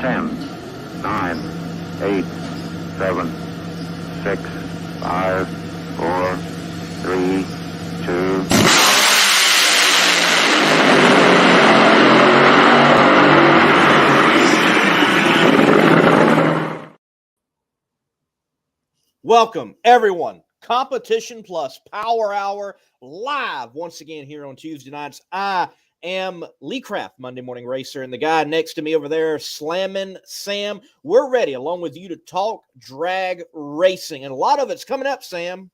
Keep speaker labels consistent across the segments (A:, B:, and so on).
A: 10, 9, 8, 7, 6, 5, 4, 3, 2.
B: Welcome, everyone. Competition Plus Power Hour live once again here on Tuesday nights. I am Lee Craft, Monday Morning Racer, and the guy next to me over there, Slammin' Sam. We're ready, along with you, to talk drag racing, and a lot of it's coming up, Sam.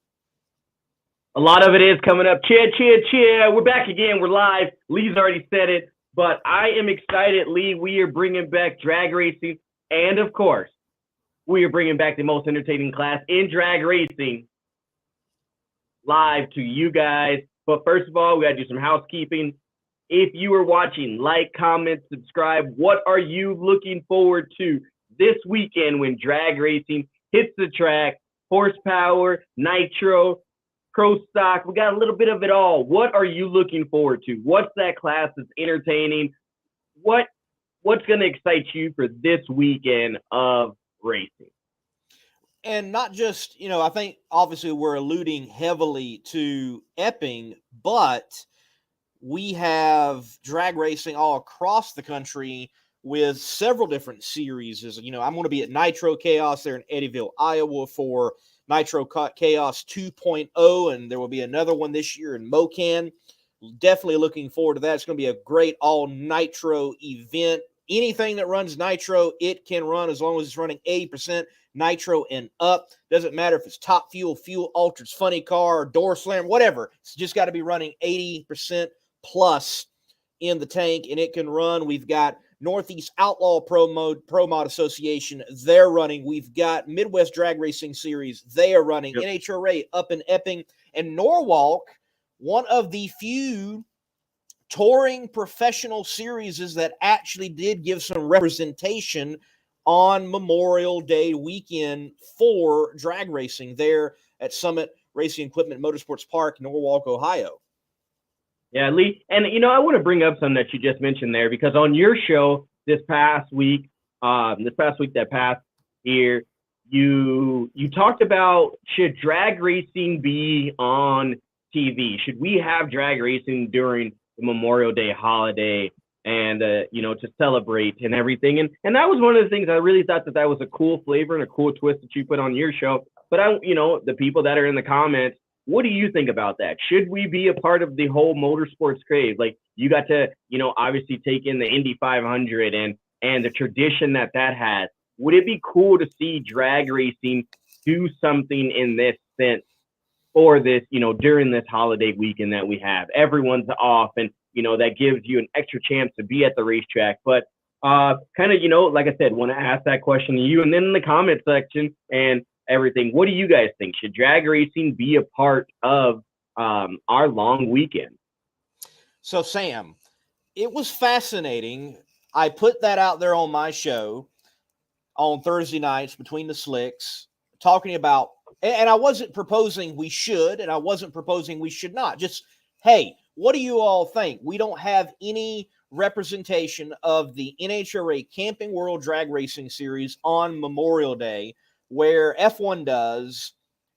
C: A lot of it is coming up. Cheer, cheer, cheer. We're back again. We're live. Lee's already said it, but I am excited, Lee. We are bringing back drag racing, and of course, we are bringing back the most entertaining class in drag racing live to you guys. But first of all, we got to do some housekeeping. If you are watching, like, comment, subscribe. What are you looking forward to this weekend when drag racing hits the track? Horsepower, nitro, pro stock. We got a little bit of it all. What are you looking forward to? What's that class that's entertaining? What's going to excite you for this weekend of racing?
B: And not just, I think obviously we're alluding heavily to Epping, but we have drag racing all across the country with several different series. I'm going to be at Nitro Chaos there in Eddyville, Iowa for Nitro Chaos 2.0, and there will be another one this year in Mocan. Definitely looking forward to that. It's going to be a great all-nitro event. Anything that runs nitro, it can run as long as it's running 80% nitro and up. Doesn't matter if it's top fuel, fuel ultras, funny car, door slam, whatever. It's just got to be running 80% plus in the tank, and it can run. We've got Northeast Outlaw Pro Mod Association. They're running. We've got Midwest Drag Racing Series. They are running. Yep. NHRA up in Epping. And Norwalk, one of the few touring professional series that actually did give some representation on Memorial Day weekend for drag racing there at Summit Racing Equipment Motorsports Park, Norwalk, Ohio.
C: Yeah, Lee, and I want to bring up something that you just mentioned there, because on your show this past week that passed here, you talked about, should drag racing be on TV? Should we have drag racing during the Memorial Day holiday and to celebrate and everything? And that was one of the things I really thought that was a cool flavor and a cool twist that you put on your show. But the people that are in the comments, what do you think about that? Should we be a part of the whole motorsports craze? Like, you got to, obviously take in the Indy 500 and the tradition that has. Would it be cool to see drag racing do something in this sense for this, during this holiday weekend that we have? Everyone's off, and, that gives you an extra chance to be at the racetrack. But kind of, like I said, want to ask that question to you, and then in the comment section and everything, what do you guys think? Should drag racing be a part of our long weekend?
B: So, Sam, it was fascinating. I put that out there on my show on Thursday nights between the slicks, talking about, and I wasn't proposing we should, and I wasn't proposing we should not. Just, hey, what do you all think? We don't have any representation of the NHRA Camping World Drag Racing Series on Memorial Day, where F1 does,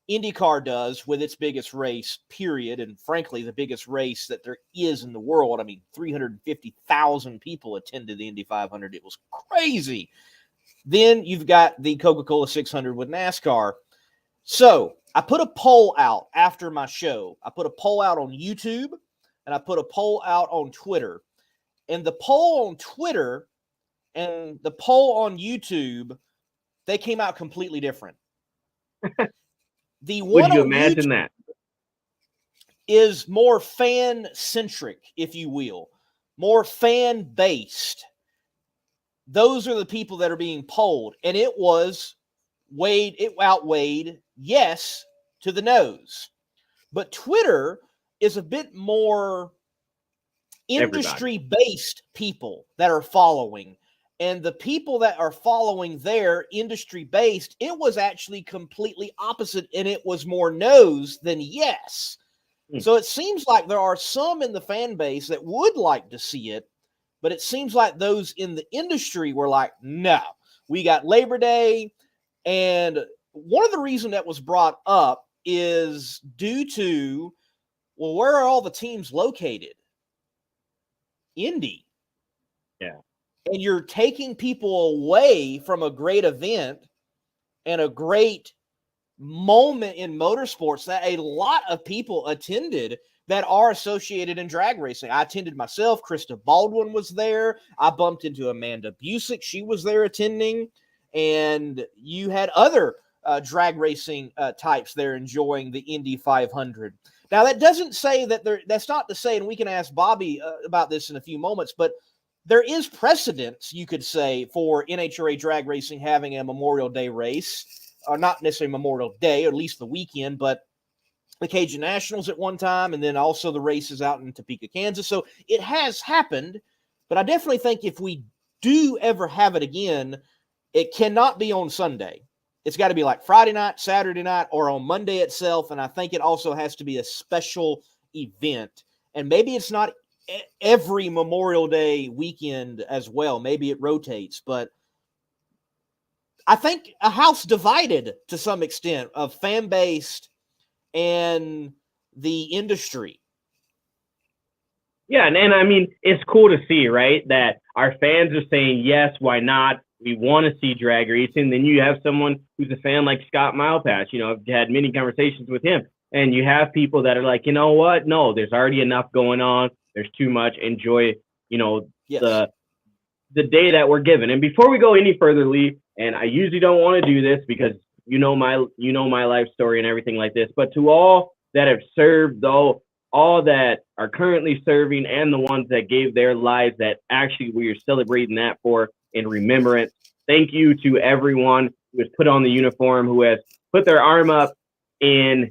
B: IndyCar does with its biggest race, period, and frankly, the biggest race that there is in the world. I mean, 350,000 people attended the Indy 500. It was crazy. Then you've got the Coca-Cola 600 with NASCAR. So I put a poll out after my show. I put a poll out on YouTube, and I put a poll out on Twitter. And the poll on Twitter and the poll on YouTube, they came out completely different. The one
C: Would you imagine that
B: is more fan-centric, if you will, more fan-based. Those are the people that are being polled, and it outweighed yes to the no's. But Twitter is a bit more industry-based people that are following. And the people that are following their industry-based, it was actually completely opposite, and it was more no's than yes. So it seems like there are some in the fan base that would like to see it, But it seems like those in the industry were like, no, we got Labor Day. And one of the reasons that was brought up is due to, well, where are all the teams located? Indy.
C: Yeah.
B: And you're taking people away from a great event and a great moment in motorsports that a lot of people attended that are associated in drag racing. I attended myself. Krista Baldwin was there. I bumped into Amanda Busick. She was there attending. And you had other drag racing types there enjoying the Indy 500. Now, that doesn't say that that's not to say, and we can ask Bobby about this in a few moments, but there is precedence, you could say, for NHRA drag racing having a Memorial Day race, or not necessarily Memorial Day, or at least the weekend, but the Cajun Nationals at one time, and then also the races out in Topeka, Kansas. So it has happened, but I definitely think if we do ever have it again, it cannot be on Sunday. It's got to be like Friday night, Saturday night, or on Monday itself, and I think it also has to be a special event. And maybe it's not every Memorial Day weekend as well. Maybe it rotates, but I think a house divided to some extent of fan-based and the industry.
C: Yeah, and I mean, it's cool to see, right, that our fans are saying, yes, why not? We want to see drag racing. Then you have someone who's a fan like Scott Milepatch. You know, I've had many conversations with him. And you have people that are like, you know what? No, there's already enough going on. There's too much. Enjoy, you know,
B: Yes.
C: the day that we're given. And before we go any further, Lee, and I usually don't want to do this because you know my life story and everything like this, but to all that have served, though, all that are currently serving and the ones that gave their lives that actually we are celebrating that for in remembrance. Thank you to everyone who has put on the uniform, who has put their arm up in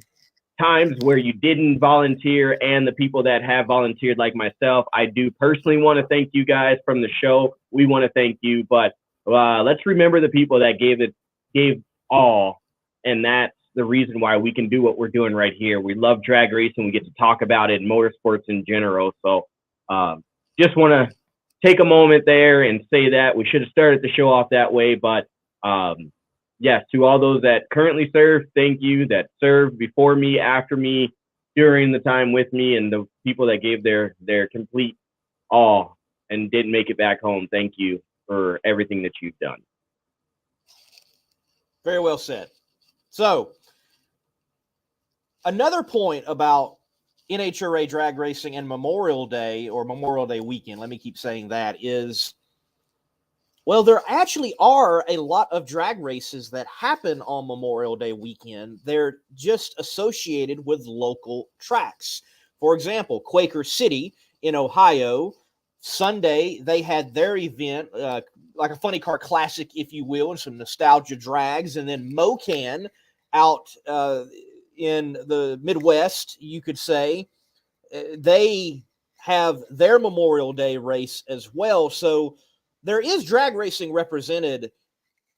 C: times where you didn't volunteer, and the people that have volunteered like myself. I do personally want to thank you guys from the show. We want to thank you, but let's remember the people that gave all, and that's the reason why we can do what we're doing right here. We love drag racing. We get to talk about it in motorsports in general. So just want to take a moment there and say that we should have started the show off that way, but yes, to all those that currently serve, thank you, that served before me, after me, during the time with me, and the people that gave their complete all and didn't make it back home. Thank you for everything that you've done.
B: Very well said. So, another point about NHRA drag racing and Memorial Day, or Memorial Day weekend, let me keep saying that, is, well, there actually are a lot of drag races that happen on Memorial Day weekend. They're just associated with local tracks. For example, Quaker City in Ohio, Sunday, they had their event, like a funny car classic, if you will, and some nostalgia drags. And then MoCan out in the Midwest, you could say, they have their Memorial Day race as well. So there is drag racing represented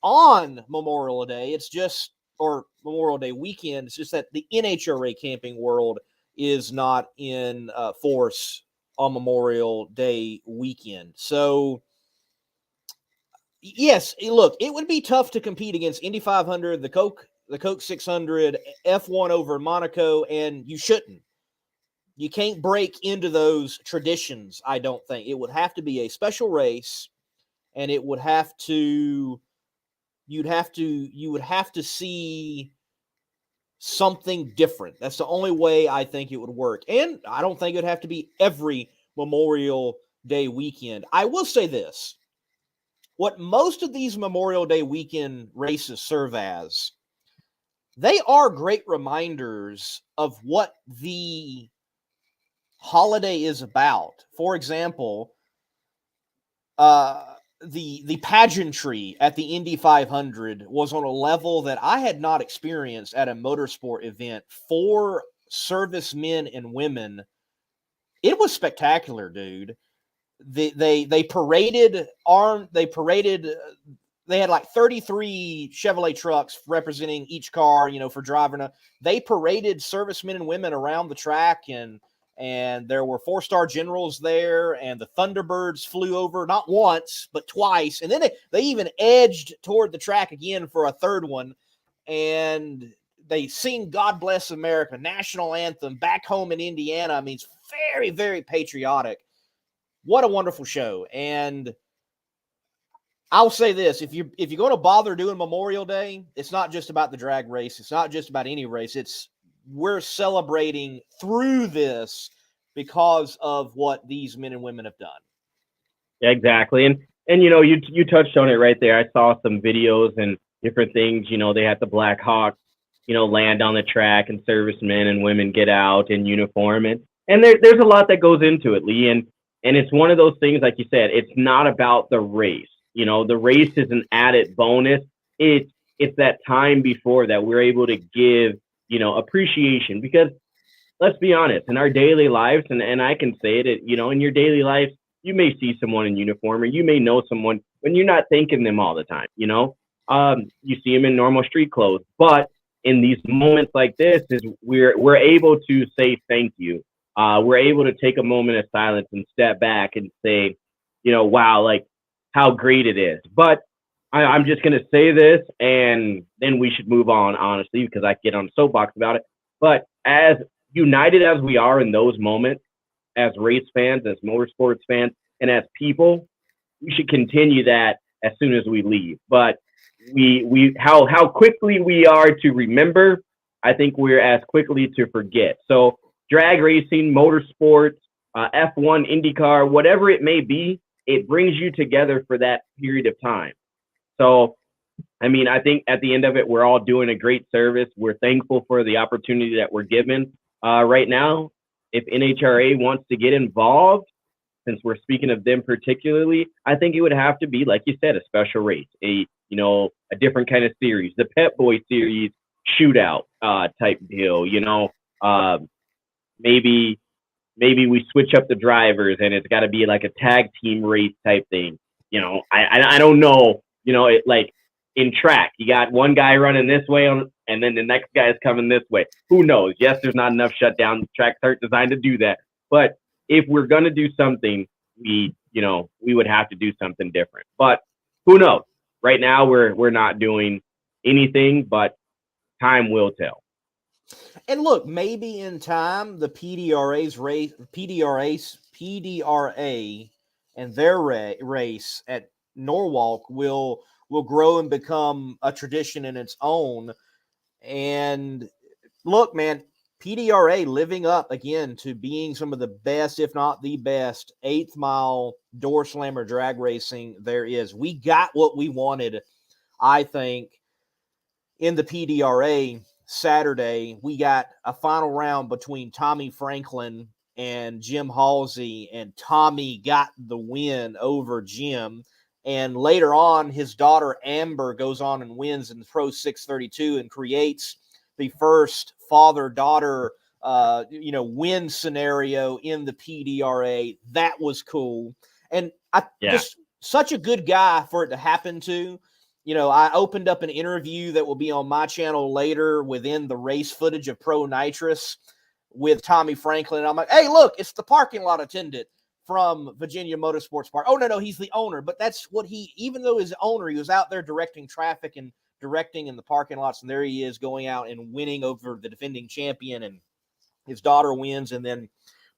B: on Memorial Day. It's just, or Memorial Day weekend. It's just that the NHRA camping world is not in force on Memorial Day weekend. So, yes, look, it would be tough to compete against Indy 500, the Coke 600, F1 over Monaco, and you shouldn't. You can't break into those traditions, I don't think. It would have to be a special race, and it would have to, you would have to see something different. That's the only way I think it would work. And I don't think it would have to be every Memorial Day weekend. I will say this. What most of these Memorial Day weekend races serve as, they are great reminders of what the holiday is about. For example, the pageantry at the Indy 500 was on a level that I had not experienced at a motorsport event for servicemen and women. It was spectacular, dude. They paraded armed. They had like 33 Chevrolet trucks representing each car, for driving. They paraded servicemen and women around the track, and and there were 4-star generals there, and the Thunderbirds flew over not once but twice, and then they even edged toward the track again for a third one, and they sing God Bless America, national anthem, back home in Indiana. I mean, it's very, very patriotic. What a wonderful show. And I'll say this, if you're going to bother doing Memorial Day, it's not just about the drag race. It's not just about any race. We're celebrating through this because of what these men and women have done.
C: Yeah, exactly. And you touched on it right there. I saw some videos and different things. They had the Black Hawk, land on the track, and servicemen and women get out in uniform. And there's a lot that goes into it, Lee. And it's one of those things, like you said, it's not about the race. The race is an added bonus. It's that time before that we're able to give, appreciation, because let's be honest, in our daily lives, and I can say it, in your daily life, you may see someone in uniform, or you may know someone when you're not thinking them all the time. You see them in normal street clothes, but in these moments like this, is we're able to say thank you. We're able to take a moment of silence and step back and say, wow, like how great it is. But I'm just going to say this, and then we should move on, honestly, because I get on the soapbox about it. But as united as we are in those moments, as race fans, as motorsports fans, and as people, we should continue that as soon as we leave. But how quickly we are to remember, I think we're as quickly to forget. So drag racing, motorsports, F1, IndyCar, whatever it may be, it brings you together for that period of time. So, I mean, I think at the end of it, we're all doing a great service. We're thankful for the opportunity that we're given right now. If NHRA wants to get involved, since we're speaking of them particularly, I think it would have to be, like you said, a special race, a different kind of series, the Pep Boy series shootout type deal. Maybe we switch up the drivers and it's got to be like a tag team race type thing. I don't know. It like in track, you got one guy running this way and then the next guy is coming this way. Who knows? Yes, there's not enough shutdown. Tracks aren't designed to do that. But if we're gonna do something, we would have to do something different. But who knows? Right now, we're not doing anything, but time will tell.
B: And look, maybe in time, the PDRA and their race at Norwalk will grow and become a tradition in its own. And look, man, PDRA living up again to being some of the best, if not the best, 8th mile door slammer drag racing there is. We got what we wanted, I think, in the PDRA Saturday. We got a final round between Tommy Franklin and Jim Halsey, and Tommy got the win over Jim. And later on, his daughter Amber goes on and wins in the Pro 632 and creates the first father-daughter, win scenario in the PDRA. That was cool. And just such a good guy for it to happen to. I opened up an interview that will be on my channel later within the race footage of Pro Nitrous with Tommy Franklin. I'm like, hey, look, it's the parking lot attendant from Virginia Motorsports Park. Oh, no, he's the owner. But that's what even though he's the owner, he was out there directing traffic and directing in the parking lots. And there he is going out and winning over the defending champion. And his daughter wins. And then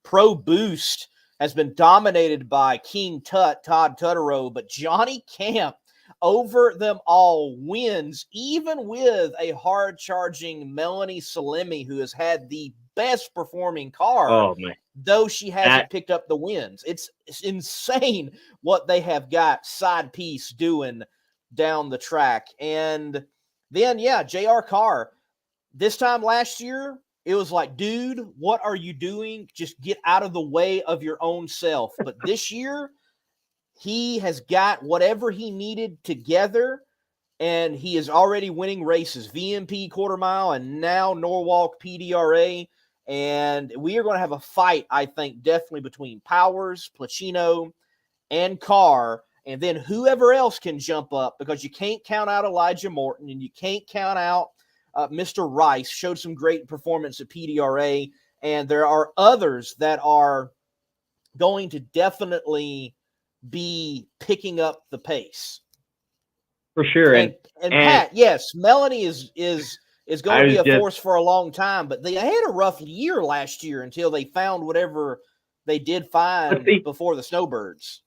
B: Pro Boost has been dominated by King Todd Tutterow. But Johnny Camp over them all wins, even with a hard-charging Melanie Salemi, who has had the best performing car, though she hasn't picked up the wins. It's insane what they have got side piece doing down the track. And then, JR Carr, this time last year, it was like, dude, what are you doing? Just get out of the way of your own self. But this year, he has got whatever he needed together, and he is already winning races, VMP quarter mile and now Norwalk PDRA. And we are going to have a fight, I think, definitely between Powers, Placino, and Carr, and then whoever else can jump up, because you can't count out Elijah Morton and you can't count out Mr. Rice. Showed some great performance at PDRA. And there are others that are going to definitely be picking up the pace.
C: For sure.
B: And Pat, yes, Melanie is going to be a force for a long time, but they had a rough year last year until they found whatever they did find before the Snowbirds.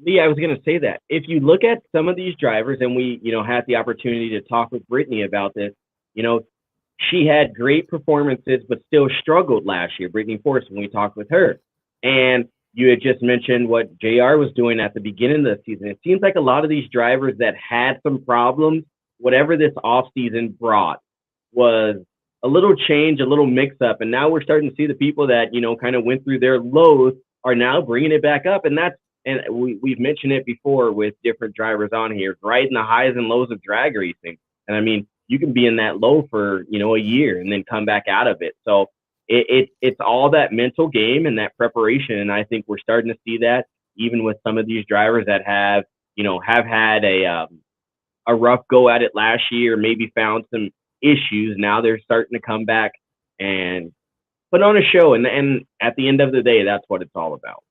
C: Yeah, I was going to say that. If you look at some of these drivers, and we, had the opportunity to talk with Brittany about this, she had great performances, but still struggled last year, Brittany Force, when we talked with her. And you had just mentioned what JR was doing at the beginning of the season. It seems like a lot of these drivers that had some problems, whatever this offseason brought was a little change, a little mix up. And now we're starting to see the people that, kind of went through their lows are now bringing it back up. And we've mentioned it before with different drivers on here, riding the highs and lows of drag racing. And I mean, you can be in that low for, a year and then come back out of it. So it's all that mental game and that preparation. And I think we're starting to see that even with some of these drivers that have had a rough go at it last year, maybe found some issues. Now they're starting to come back and put on a show. And at the end of the day, that's what it's all about.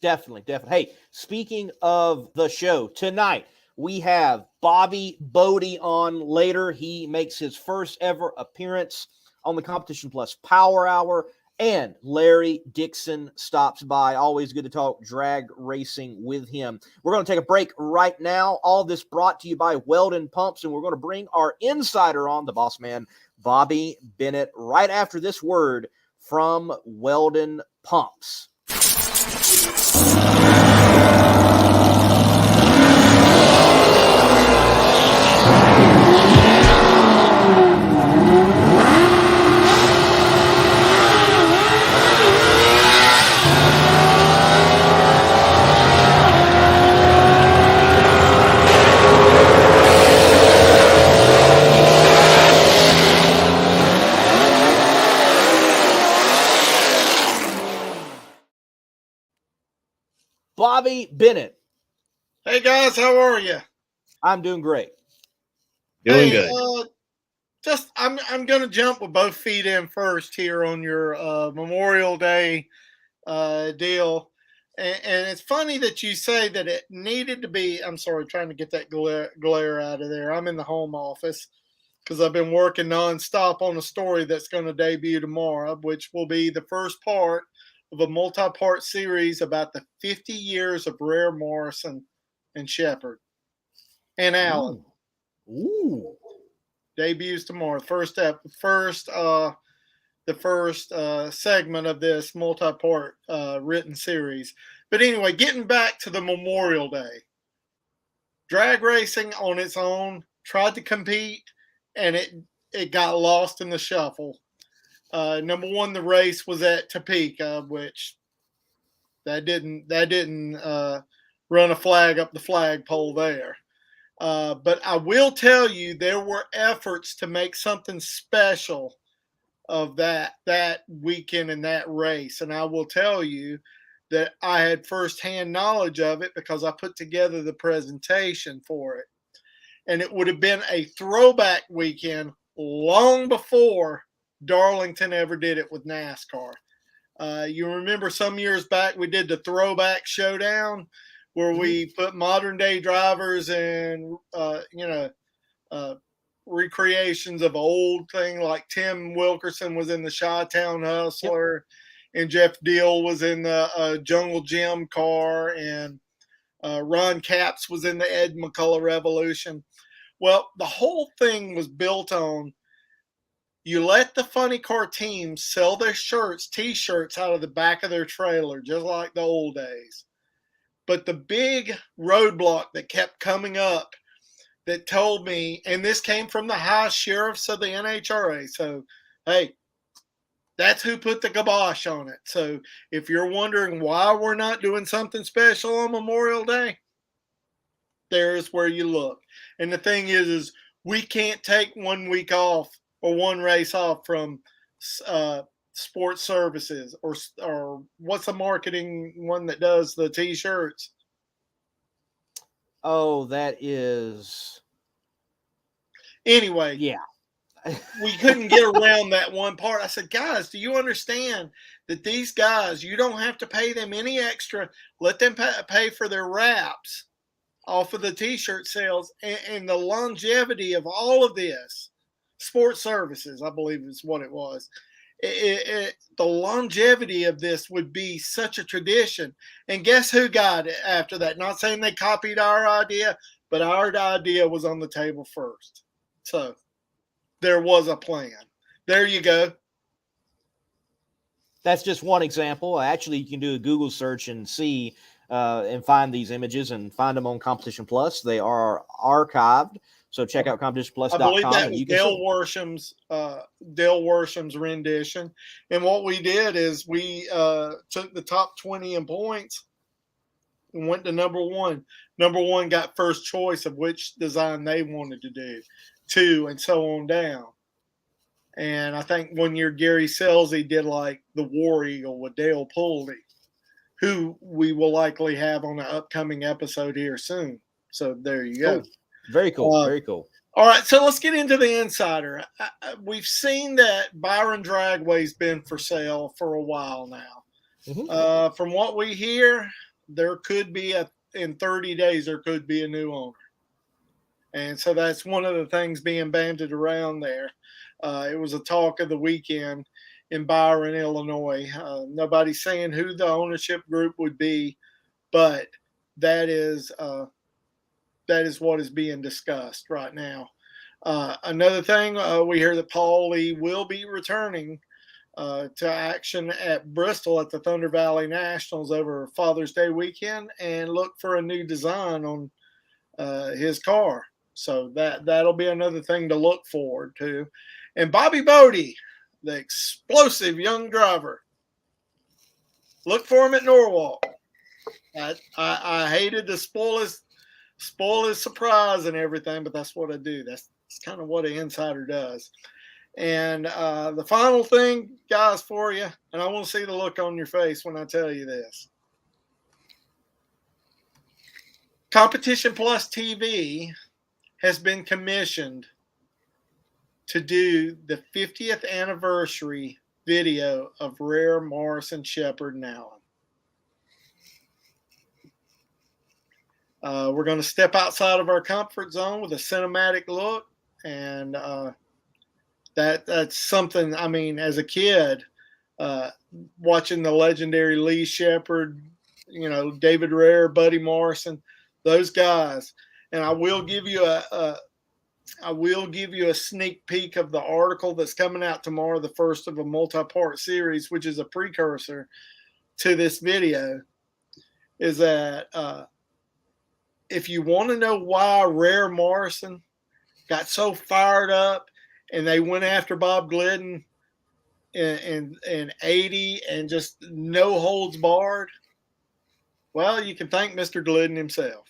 B: Definitely. Hey, speaking of the show, tonight we have Bobby Bode on later. He makes his first ever appearance on the Competition Plus Power Hour, and Larry Dixon stops by. Always good to talk drag racing with him. We're going to take a break right now. All this brought to you by Weldon Pumps, and we're going to bring our insider on, the boss man, Bobby Bennett, right after this word from Weldon Pumps. Bobby Bennett.
D: Hey guys, how are you?
B: I'm doing great.
C: Doing good.
D: I'm going to jump with both feet in first here on your Memorial Day deal, and it's funny that you say that it needed to be. I'm sorry, trying to get that glare out of there. I'm in the home office because I've been working nonstop on a story that's going to debut tomorrow, which will be the first part of a multi-part series about the 50 years of Rare Morrison and Shepherd and Allen.
B: Ooh.
D: Debuts tomorrow. The first segment of this multi-part written series. But anyway, getting back to the Memorial Day. Drag racing on its own tried to compete, and it got lost in the shuffle. Number one, the race was at Topeka, which that didn't run a flag up the flagpole there. But I will tell you, there were efforts to make something special of that weekend and that race. And I will tell you that I had firsthand knowledge of it because I put together the presentation for it. And it would have been a throwback weekend long before Darlington ever did it with NASCAR. You remember some years back we did the Throwback Showdown where we put modern day drivers and recreations of old thing, like Tim Wilkerson was in the Chi-Town Hustler, and Jeff Deal was in the Jungle Gym car, and Ron Capps was in the Ed McCullough Revolution. Well, the whole thing was built on you let the funny car teams sell their t-shirts out of the back of their trailer, just like the old days. But the big roadblock that kept coming up that told me, and this came from the high sheriffs of the NHRA. So, hey, that's who put the kibosh on it. So if you're wondering why we're not doing something special on Memorial Day, there's where you look. And the thing is we can't take 1 week off or one race off from sports services or what's the marketing one that does the t-shirts?
B: Oh, that is.
D: Anyway.
B: Yeah.
D: we couldn't get around that one part. I said, guys, do you understand that these guys, you don't have to pay them any extra. Let them pay for their wraps off of the T-shirt sales, and the longevity of all of this. Sports services, I believe is what it was. The longevity of this would be such a tradition. And guess who got it after that? Not saying they copied our idea, but our idea was on the table first. So there was a plan. There you go.
B: That's just one example. Actually, you can do a Google search and see and find these images and find them on Competition Plus. They are archived. So check out competitionplus.com.
D: I believe that was Dale Worsham's rendition. And what we did is we took the top 20 in points and went to number one. Number one got first choice of which design they wanted to do, 2, and so on down. And I think one year Gary Selsey did like the War Eagle with Dale Pulley, who we will likely have on an upcoming episode here soon. So there you go.
B: Cool. Very cool. Very cool.
D: All right, so let's get into the insider. We've seen that Byron Dragway's been for sale for a while now. Mm-hmm. From what we hear, there could be in 30 days, there could be a new owner. And so that's one of the things being bandied around there. It was a talk of the weekend in Byron, Illinois. Nobody's saying who the ownership group would be, but that is what is being discussed right now. Another thing, we hear that Paul Lee will be returning to action at Bristol at the Thunder Valley Nationals over Father's Day weekend and look for a new design on his car. So that'll be another thing to look forward to. And Bobby Bode, the explosive young driver, look for him at Norwalk. I hated to spoil his surprise and everything, but that's what I do. That's kind of what an insider does. And the final thing, guys, for you, and I want to see the look on your face when I tell you this. Competition Plus TV has been commissioned to do the 50th anniversary video of Rare, Morrison, Shepard, and Allen. We're going to step outside of our comfort zone with a cinematic look, and that's something. I mean, as a kid, watching the legendary Lee Shepard, David Rare, Buddy Morrison, those guys, and I will give you a sneak peek of the article that's coming out tomorrow, the first of a multi-part series, which is a precursor to this video. Is that if you want to know why Rare Morrison got so fired up and they went after Bob Glidden in 80 and just no holds barred, well, you can thank Mr. Glidden himself.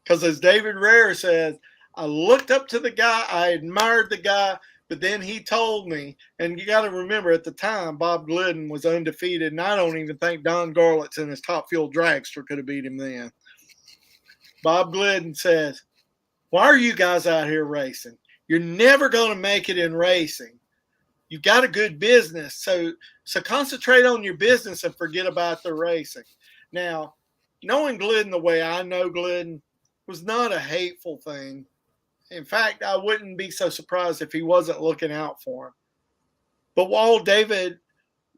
D: Because as David Rare says, I looked up to the guy, I admired the guy, but then he told me, and you got to remember at the time, Bob Glidden was undefeated, and I don't even think Don Garlitz in his Top Fuel dragster could have beat him then. Bob Glidden says, why are you guys out here racing? You're never going to make it in racing. You've got a good business, so concentrate on your business and forget about the racing. Now, knowing Glidden the way I know Glidden was not a hateful thing. In fact, I wouldn't be so surprised if he wasn't looking out for him. But all David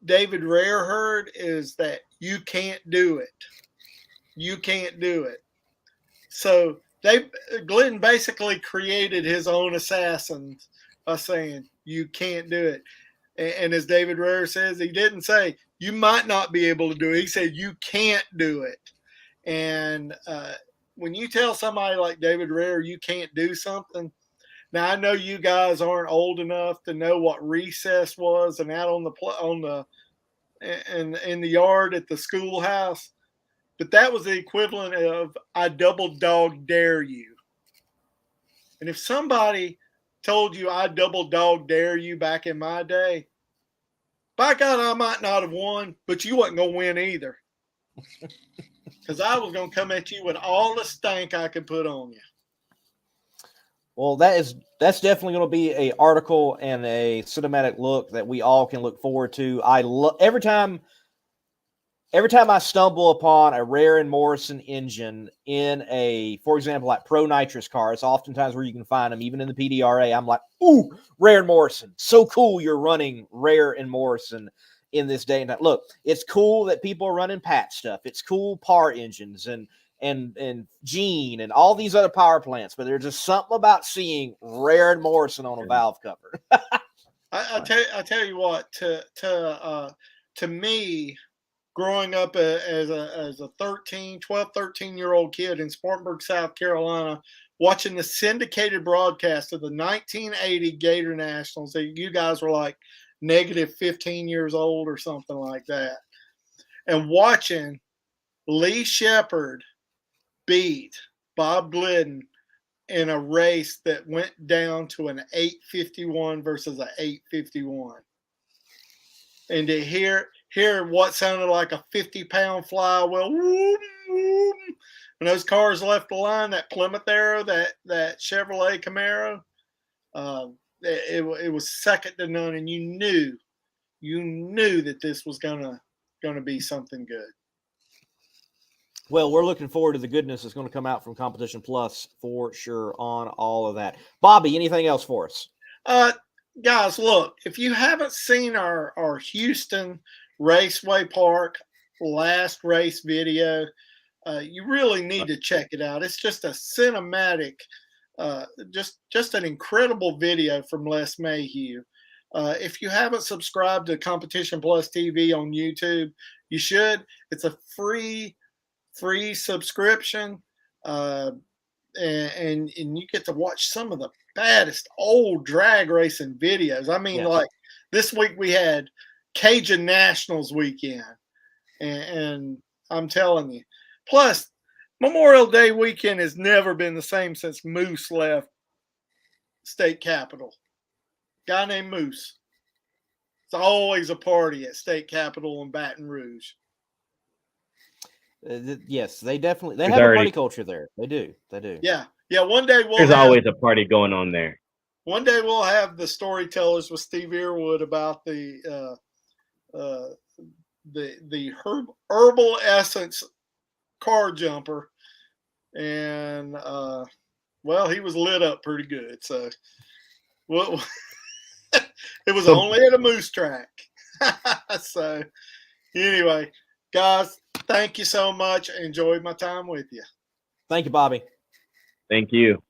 D: Rare heard is that you can't do it. You can't do it. So Glidden basically created his own assassins by saying, you can't do it. And as David Rare says, he didn't say, you might not be able to do it. He said, you can't do it. And when you tell somebody like David Rare you can't do something, now I know you guys aren't old enough to know what recess was and out in the yard at the schoolhouse, but that was the equivalent of I double dog dare you. And if somebody told you I double dog dare you back in my day, by God, I might not have won, but you wasn't going to win either. Because I was going to come at you with all the stank I could put on you.
B: Well, that's definitely going to be a article and a cinematic look that we all can look forward to. I love every time I stumble upon a Rare and Morrison engine in a, for example, like Pro Nitrous car. It's oftentimes where you can find them, even in the PDRA. I'm like, ooh, Rare and Morrison. So cool you're running Rare and Morrison in this day and time. Look, it's cool that people are running Pat stuff. It's cool PAR engines and Gene and all these other power plants, but there's just something about seeing Rare and Morrison on a valve cover.
D: I tell you what, to me, growing up as a 13-year-old kid in Spartanburg, South Carolina, watching the syndicated broadcast of the 1980 Gator Nationals, that you guys were like negative 15 years old or something like that, and watching Lee Shepard beat Bob Glidden in a race that went down to an 851 versus an 851. And to hear what sounded like a 50-pound flywheel, whoom, whoom, when those cars left the line, that Plymouth Arrow, that Chevrolet Camaro, it was second to none, and you knew that this was gonna be something good.
B: Well, we're looking forward to the goodness that's going to come out from Competition Plus for sure on all of that. Bobby, anything else for us?
D: Guys, look, if you haven't seen our Houston Raceway Park last race video, you really need to check it out. It's just a cinematic, just an incredible video from Les Mayhew. If you haven't subscribed to Competition Plus TV on YouTube, you should. It's a free subscription, and you get to watch some of the baddest old drag racing videos. I mean, like this week we had Cajun Nationals weekend, and I'm telling you. Plus, Memorial Day weekend has never been the same since Moose left state capitol. Guy named Moose. It's always a party at state capitol in Baton Rouge.
B: Yes, they have a party culture there. They do.
D: Yeah. One day
C: there's always a party going on there.
D: One day we'll have the storytellers with Steve Earwood about the herbal essence car jumper, and well, he was lit up pretty good. So, well, it was only at a moose track. So, anyway, guys, thank you so much. I enjoyed my time with you.
B: Thank you, Bobby.
C: Thank you.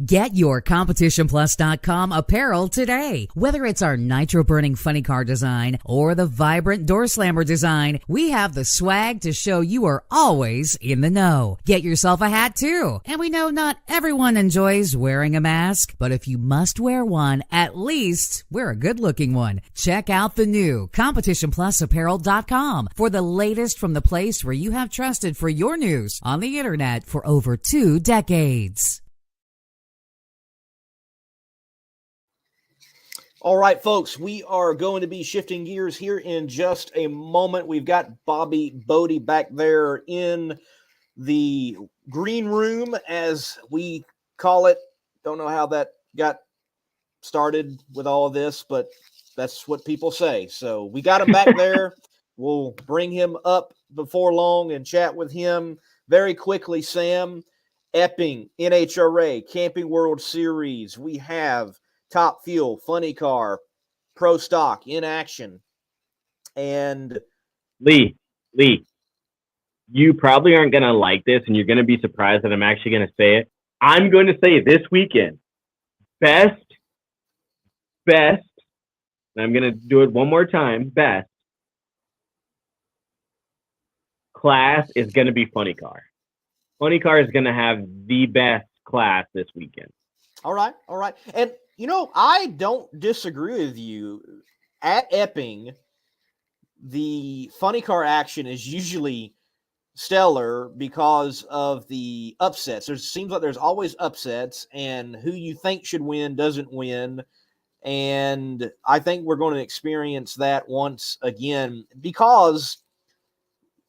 E: Get your CompetitionPlus.com apparel today. Whether it's our nitro-burning funny car design or the vibrant door slammer design, we have the swag to show you are always in the know. Get yourself a hat too. And we know not everyone enjoys wearing a mask, but if you must wear one, at least wear a good-looking one. Check out the new CompetitionPlusApparel.com for the latest from the place where you have trusted for your news on the internet for over 2 decades.
B: All right, folks, we are going to be shifting gears here in just a moment. We've got Bobby Bode back there in the green room, as we call it. Don't know how that got started with all of this, but that's what people say. So we got him back there. We'll bring him up before long and chat with him very quickly. Sam, Epping, NHRA, Camping World Series. We have Top Fuel, Funny Car, Pro Stock, In Action, and
C: Lee, you probably aren't going to like this, and you're going to be surprised that I'm actually going to say it. I'm going to say this weekend, best, and I'm going to do it one more time, best class is going to be Funny Car. Funny Car is going to have the best class this weekend.
B: All right. And you know, I don't disagree with you. At Epping, the funny car action is usually stellar because of the upsets. It seems like there's always upsets, and who you think should win doesn't win. And I think we're going to experience that once again, because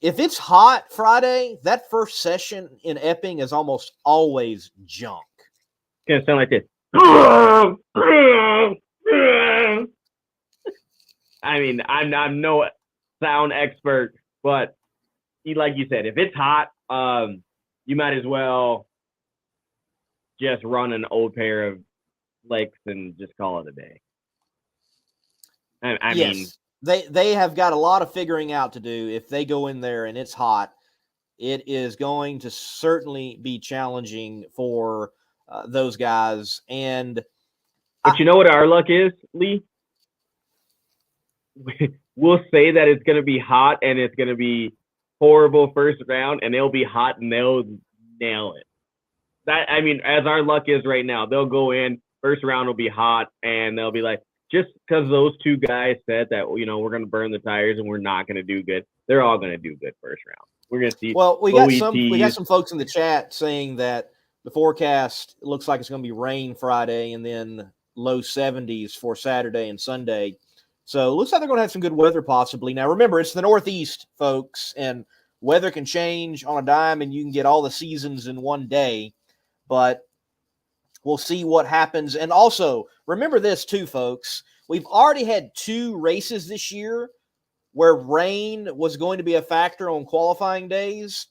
B: if it's hot Friday, that first session in Epping is almost always junk.
C: gonna sound like this. I mean, I'm no sound expert, but like you said, if it's hot, you might as well just run an old pair of legs and just call it a day. I mean,
B: they have got a lot of figuring out to do. If they go in there and it's hot, it is going to certainly be challenging for those guys.
C: But you know what our luck is, Lee? We'll say that it's going to be hot and it's going to be horrible first round, and they'll be hot and they'll nail it. I mean, as our luck is right now, they'll go in, first round will be hot, and they'll be like, just because those two guys said that, we're going to burn the tires and we're not going to do good, they're all going to do good first round. We're going to see.
B: Well, we got some folks in the chat saying that the forecast looks like it's going to be rain Friday and then low 70s for Saturday and Sunday. So it looks like they're going to have some good weather possibly. Now, remember, it's the Northeast, folks, and weather can change on a dime, and you can get all the seasons in one day. But we'll see what happens. And also, remember this too, folks. We've already had 2 races this year where rain was going to be a factor on qualifying days.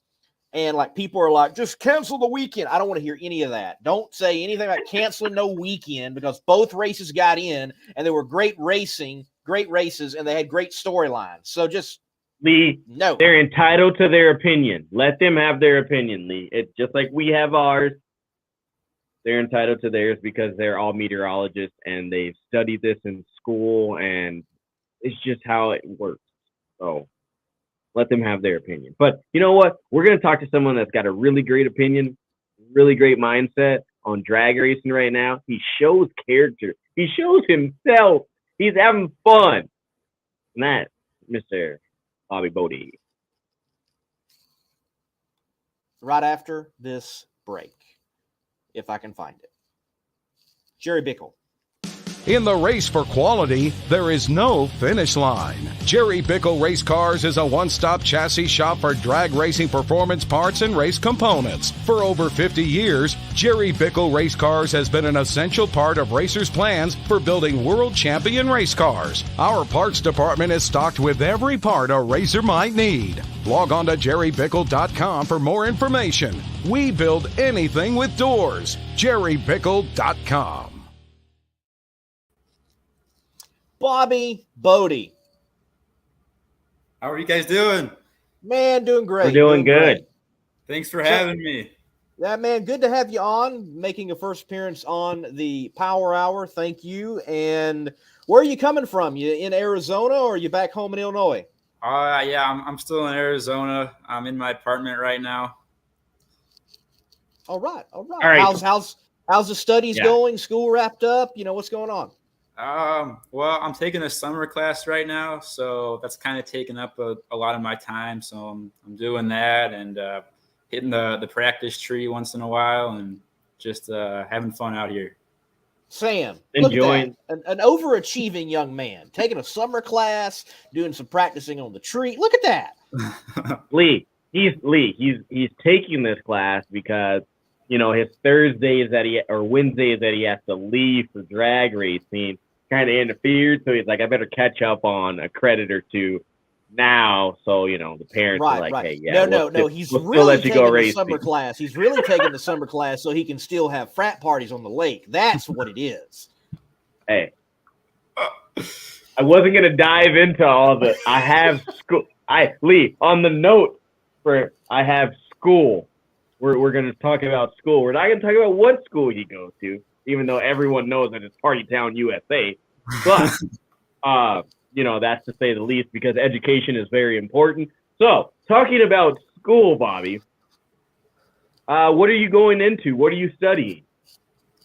B: And like people are like, just cancel the weekend. I don't want to hear any of that. Don't say anything about canceling no weekend, because both races got in and they were great races, and they had great storylines. So just
C: Lee,
B: no.
C: They're entitled to their opinion. Let them have their opinion, Lee. It's just like we have ours. They're entitled to theirs because they're all meteorologists and they've studied this in school, and it's just how it works. So let them have their opinion. But you know what? We're going to talk to someone that's got a really great opinion, really great mindset on drag racing right now. He shows character. He shows himself. He's having fun. And that's Mr. Bobby Bode.
B: Right after this break, if I can find it. Jerry Bickle.
F: In the race for quality, there is no finish line. Jerry Bickle Race Cars is a one-stop chassis shop for drag racing performance parts and race components. For over 50 years, Jerry Bickle Race Cars has been an essential part of racers' plans for building world champion race cars. Our parts department is stocked with every part a racer might need. Log on to jerrybickle.com for more information. We build anything with doors. jerrybickle.com.
B: Bobby Bode.
G: How are you guys doing?
B: Man, doing great.
C: We're doing good.
B: Great.
G: Thanks for having me.
B: Yeah, man, good to have you on, making a first appearance on the Power Hour. Thank you. And where are you coming from? You in Arizona, or are you back home in Illinois?
G: Yeah, I'm still in Arizona. I'm in my apartment right now.
B: All right.
C: All right.
B: How's the studies going? School wrapped up? What's going on?
G: Well, I'm taking a summer class right now, so that's kind of taking up a lot of my time. So I'm doing that and hitting the practice tree once in a while and just having fun out here.
B: Sam,
C: enjoying
B: an overachieving young man taking a summer class, doing some practicing on the tree. Look at that.
C: Lee, he's taking this class because his Thursdays or Wednesdays that he has to leave for drag racing kind of interfered, so he's like, I better catch up on a credit or two now. So the parents are like, hey, yeah,
B: no, he's really taking the summer class. He's really taking the summer class so he can still have frat parties on the lake. That's what it is.
C: Hey, I wasn't gonna dive into all the. I have school. Lee, on the note for I have school. We're gonna talk about school. We're not gonna talk about what school you go to, even though everyone knows that it's Party Town, USA. But, that's to say the least, because education is very important. So, talking about school, Bobby, what are you going into? What are you studying?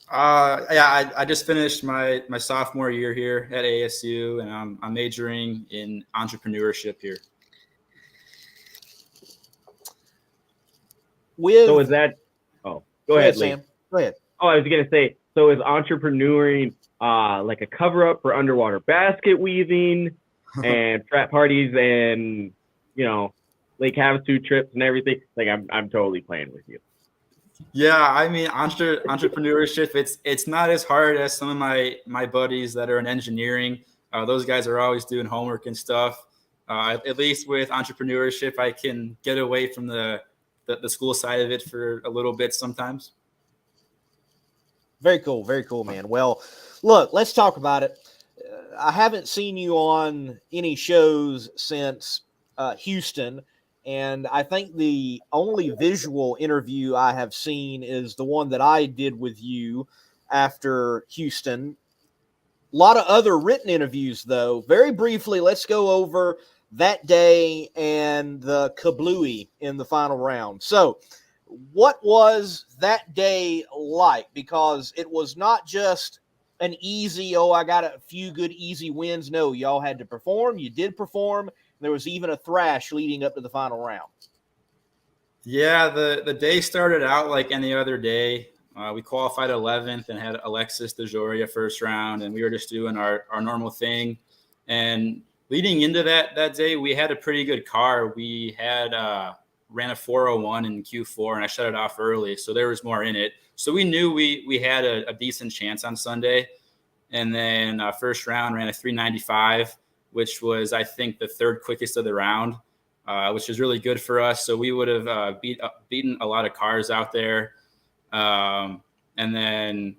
G: I just finished my sophomore year here at ASU, and I'm majoring in entrepreneurship here.
C: So is that? Oh, go ahead, Lee.
B: Sam. Go ahead.
C: Oh, I was gonna say. So is entrepreneuring like a cover up for underwater basket weaving and frat parties and Lake Havasu trips and everything? Like I'm totally playing with you.
G: Yeah, I mean, entrepreneurship, it's not as hard as some of my buddies that are in engineering. Those guys are always doing homework and stuff. At least with entrepreneurship, I can get away from the school side of it for a little bit sometimes.
B: Very cool, man. Well, look, let's talk about it. I haven't seen you on any shows since Houston, and I think the only visual interview I have seen is the one that I did with you after Houston. A lot of other written interviews, though. Very briefly, let's go over that day and the kablooey in the final round. So, what was that day like? Because it was not just an easy, I got a few good easy wins. No, y'all had to perform. You did perform. There was even a thrash leading up to the final round.
G: Yeah, the day started out like any other day. We qualified 11th and had Alexis DeJoria first round, and we were just doing our normal thing. And leading into that day, we had a pretty good car. We had ran a 401 in Q4, and I shut it off early, so there was more in it. So we knew we had a decent chance on Sunday. And then first round ran a 395, which was, I think, the third quickest of the round, which is really good for us. So we would have beaten a lot of cars out there. And then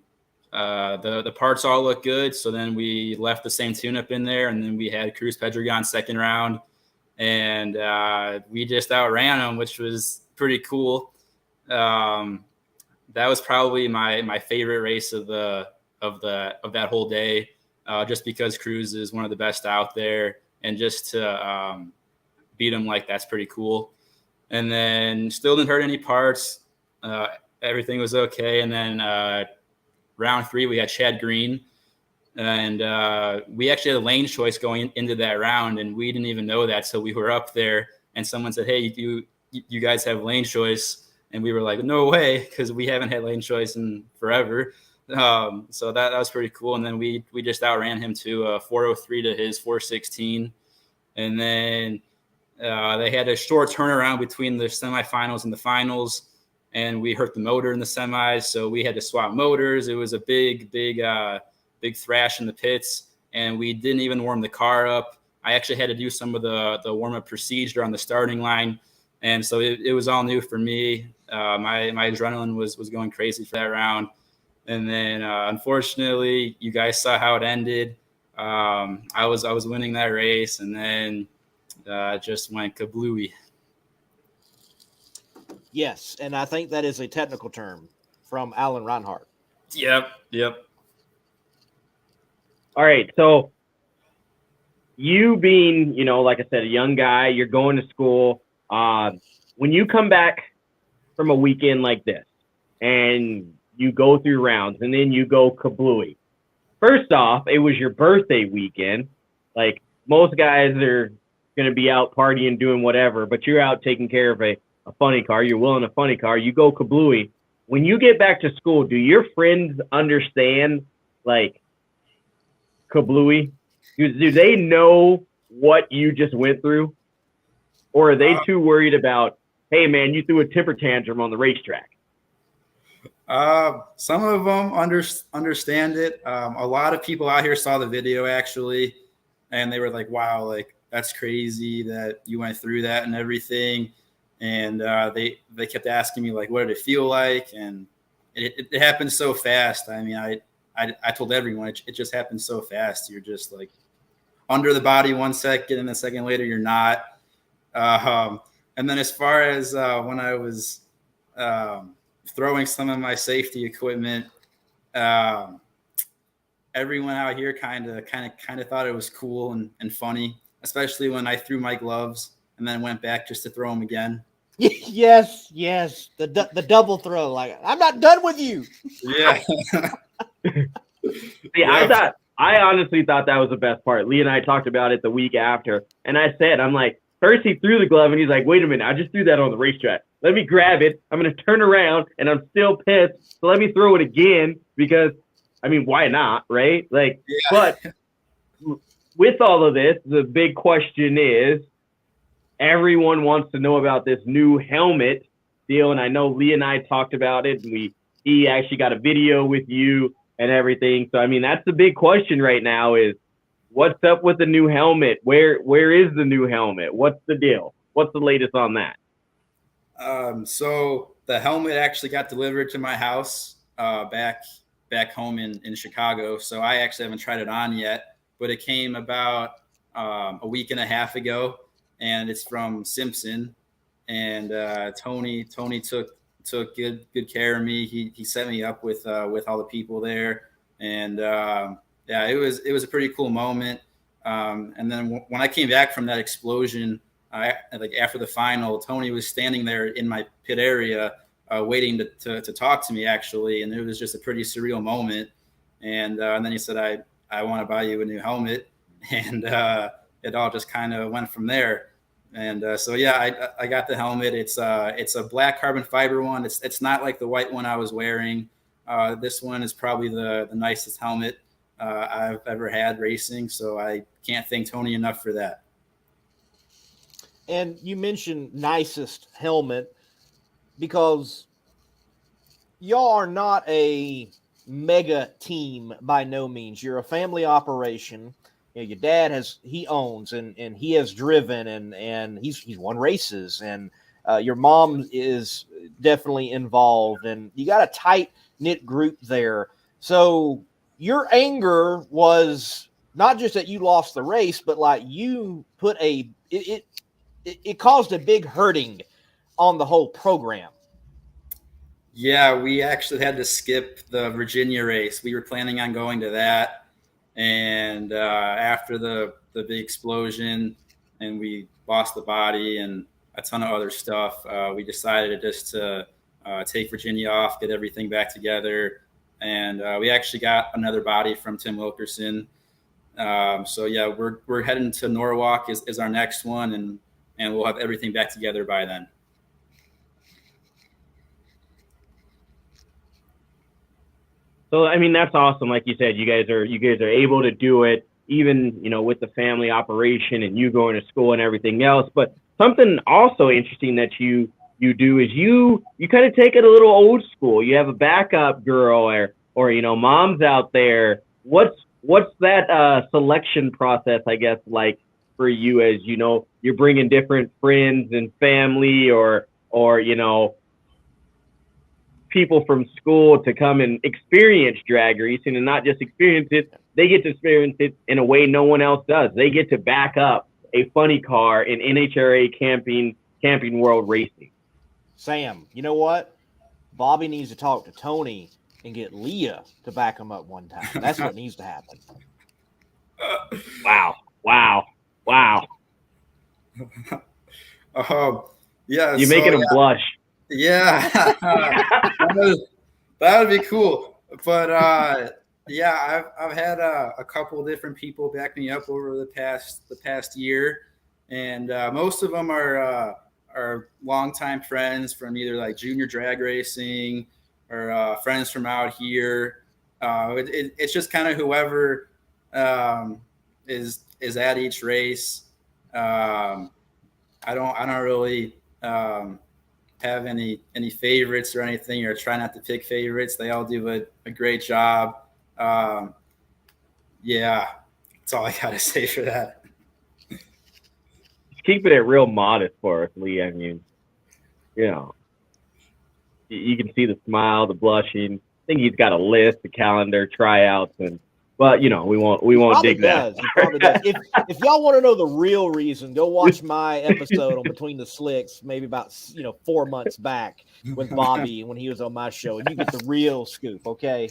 G: the parts all look good. So then we left the same tune-up in there, and then we had Cruz Pedregon second round, and we just outran them, which was pretty cool. That was probably my favorite race of that whole day, just because Cruz is one of the best out there, and just to beat him like that's pretty cool. And then still didn't hurt any parts. Everything was okay. And then round 3, we had Chad Green, and we actually had a lane choice going into that round, and we didn't even know that till we were up there, and someone said, "Hey, you guys have lane choice," and we were like, "No way," because we haven't had lane choice in forever. So that was pretty cool. And then we just outran him to 403 to his 416, and then they had a short turnaround between the semifinals and the finals, and we hurt the motor in the semis, so we had to swap motors. It was a big thrash in the pits, and we didn't even warm the car up. I actually had to do some of the warm-up procedure on the starting line, and so it was all new for me. My adrenaline was going crazy for that round. And then unfortunately, you guys saw how it ended. I was winning that race, and then just went kablooey.
B: Yes, and I think that is a technical term from Alan Reinhart.
G: Yep.
C: All right, so you being, like I said, a young guy, you're going to school. When you come back from a weekend like this, and you go through rounds, and then you go kablooey. First off, it was your birthday weekend. Like, most guys are going to be out partying, doing whatever, but you're out taking care of a funny car. You're willing a funny car. You go kablooey. When you get back to school, do your friends understand, like, kablooey? Do they know what you just went through? Or are they too worried about, hey, man, you threw a temper tantrum on the racetrack?
G: Some of them understand it. A lot of people out here saw the video, actually, and they were like, wow, like, that's crazy that you went through that and everything. And they kept asking me, like, what did it feel like? And it happened so fast. I mean, I told everyone it just happened so fast. You're just like under the body 1 second, and a second later you're not. And then as far as when I was throwing some of my safety equipment, everyone out here kind of thought it was cool and funny, especially when I threw my gloves and then went back just to throw them again.
B: Yes, the double throw. Like, I'm not done with you.
G: Yeah.
C: See, I honestly thought that was the best part. Lee and I talked about it the week after, and I said, I'm like, first he threw the glove, and he's like, wait a minute, I just threw that on the racetrack. Let me grab it. I'm going to turn around, and I'm still pissed, so let me throw it again, because, I mean, why not, right? Like, yeah. But with all of this, the big question is, everyone wants to know about this new helmet deal. And I know Lee and I talked about it, and he actually got a video with you and everything. So, I mean, that's the big question right now is what's up with the new helmet? Where is the new helmet? What's the deal? What's the latest on that?
G: So the helmet actually got delivered to my house back home in Chicago. So I actually haven't tried it on yet, but it came about a week and a half ago, and it's from Simpson. And Tony took good care of me. He set me up with all the people there, and yeah, it was a pretty cool moment. And then when I came back from that explosion, after the final, Tony was standing there in my pit area, waiting to talk to me actually, and it was just a pretty surreal moment. And then he said, "I want to buy you a new helmet," and it all just kind of went from there. And so yeah, I got the helmet. It's a black carbon fiber one. It's not like the white one I was wearing. This one is probably the nicest helmet I've ever had racing. So I can't thank Tony enough for that.
B: And you mentioned nicest helmet because y'all are not a mega team by no means. You're a family operation. You know, your dad he owns and he has driven and he's won races, and your mom is definitely involved, and you got a tight knit group there. So your anger was not just that you lost the race, but like you put it caused a big hurting on the whole program.
G: Yeah, we actually had to skip the Virginia race. We were planning on going to that. And after the big explosion and we lost the body and a ton of other stuff, we decided just to take Virginia off, get everything back together. And we actually got another body from Tim Wilkerson. So yeah, we're heading to Norwalk is our next one, and we'll have everything back together by then.
C: So, I mean, that's awesome. Like you said, you guys are able to do it, even, you know, with the family operation and you going to school and everything else. But something also interesting that you do is you kind of take it a little old school. You have a backup girl or you know, moms out there. What's that selection process, I guess, like for you, as you know, you're bringing different friends and family or you know, people from school to come and experience drag racing, and not just experience it, they get to experience it in a way no one else does. They get to back up a funny car in NHRA camping world racing.
B: Sam, you know what? Bobby needs to talk to Tony and get Leah to back him up one time. That's what needs to happen.
C: Wow.
G: Yeah,
C: you're making him blush.
G: Yeah, that would be cool. But yeah, I've had a couple different people back me up over the past year, and most of them are longtime friends from either like junior drag racing or friends from out here. It's just kind of whoever is at each race. I don't really have any favorites or anything, or try not to pick favorites. They all do a great job. Yeah, that's all I gotta say for that.
C: Keeping it real modest for us, Lee. I mean, you know, you can see the smile, the blushing. I think he's got a list, a calendar, tryouts, but you know, we won't dig that.
B: He probably does. If y'all want to know the real reason, go watch my episode on Between the Slicks, maybe about 4 months back with Bobby when he was on my show, and you get the real scoop. Okay.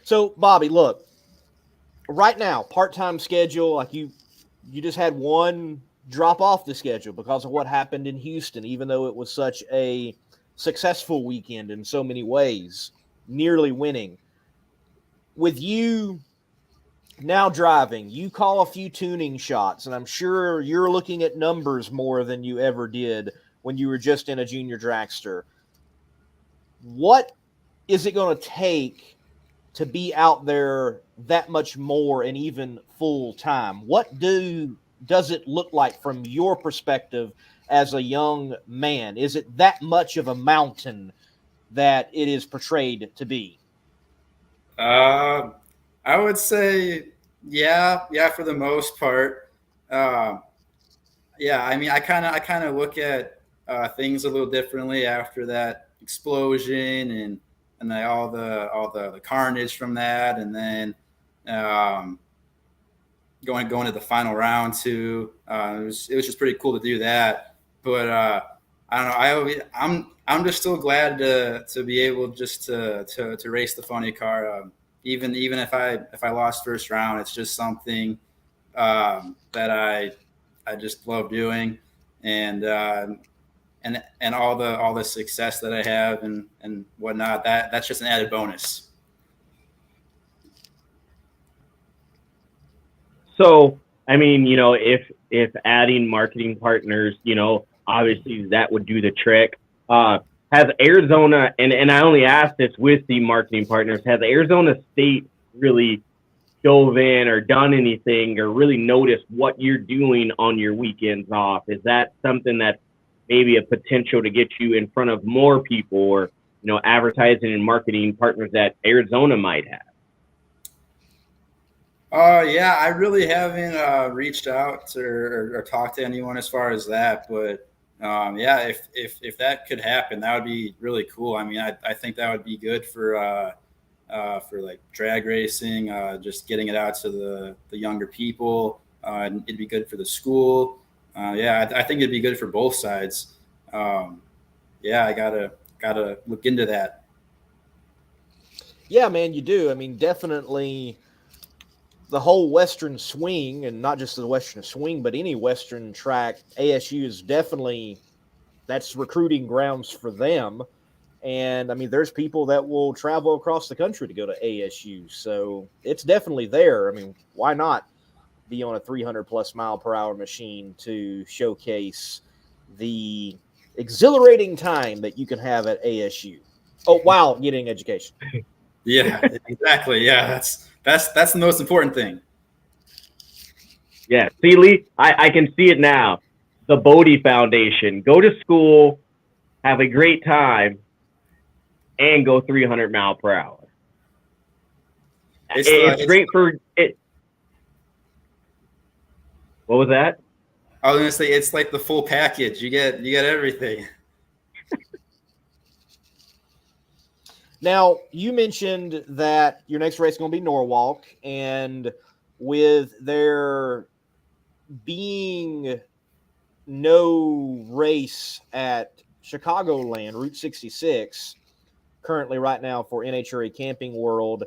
B: So, Bobby, look, right now, part-time schedule, like you just had one drop off the schedule because of what happened in Houston, even though it was such a successful weekend in so many ways, nearly winning. With you now driving, you call a few tuning shots, and I'm sure you're looking at numbers more than you ever did when you were just in a junior dragster. What is it going to take to be out there that much more and even full time? What do does it look like from your perspective as a young man? Is it that much of a mountain that it is portrayed to be?
G: I would say, yeah, for the most part. Yeah, I mean, I kind of look at things a little differently after that explosion and all the carnage from that, and then um, going to the final round too. It was just pretty cool to do that. But I don't know. I'm just still glad to be able just to race the funny car. Even if I lost first round, it's just something that I just love doing, and all the success that I have and whatnot. That's just an added bonus.
C: So, I mean, if adding marketing partners, obviously that would do the trick. Has Arizona, and I only asked this with the marketing partners, has Arizona State really dove in or done anything or really noticed what you're doing on your weekends off? Is that something that's maybe a potential to get you in front of more people, or, advertising and marketing partners that Arizona might have?
G: Yeah, I really haven't reached out or talked to anyone as far as that, but yeah, if that could happen, that would be really cool. I mean, I think that would be good for like drag racing, just getting it out to the younger people. And it'd be good for the school. Yeah, I think it'd be good for both sides. Yeah, I gotta look into that.
B: Yeah, man, you do. I mean, definitely the whole Western swing, and not just the Western swing, but any Western track, ASU is definitely, that's recruiting grounds for them. And I mean, there's people that will travel across the country to go to ASU. So it's definitely there. I mean, why not be on a 300 plus mile per hour machine to showcase the exhilarating time that you can have at ASU? Oh, while getting education.
G: Yeah, exactly. Yeah, that's the most important thing.
C: Yeah, see, Lee, I can see it now. The Bode Foundation. Go to school, have a great time, and go 300 mile per hour. It's great for it. What was that?
G: I was gonna say it's like the full package. You get everything.
B: Now, you mentioned that your next race is going to be Norwalk, and with there being no race at Chicagoland, Route 66, currently right now for NHRA Camping World,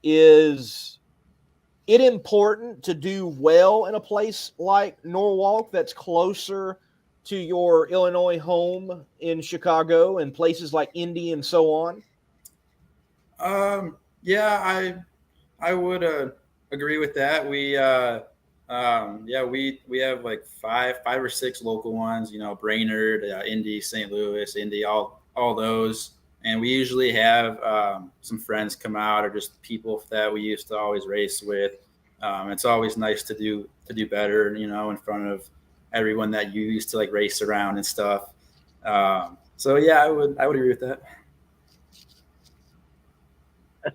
B: is it important to do well in a place like Norwalk that's closer to your Illinois home in Chicago and places like Indy and so on?
G: Yeah, I would agree with that. Yeah, we have like five or six local ones. Brainerd, Indy, St. Louis, Indy, all those. And we usually have some friends come out, or just people that we used to always race with. It's always nice to do better, in front of everyone that you used to like race around and stuff. So yeah, I would agree with that.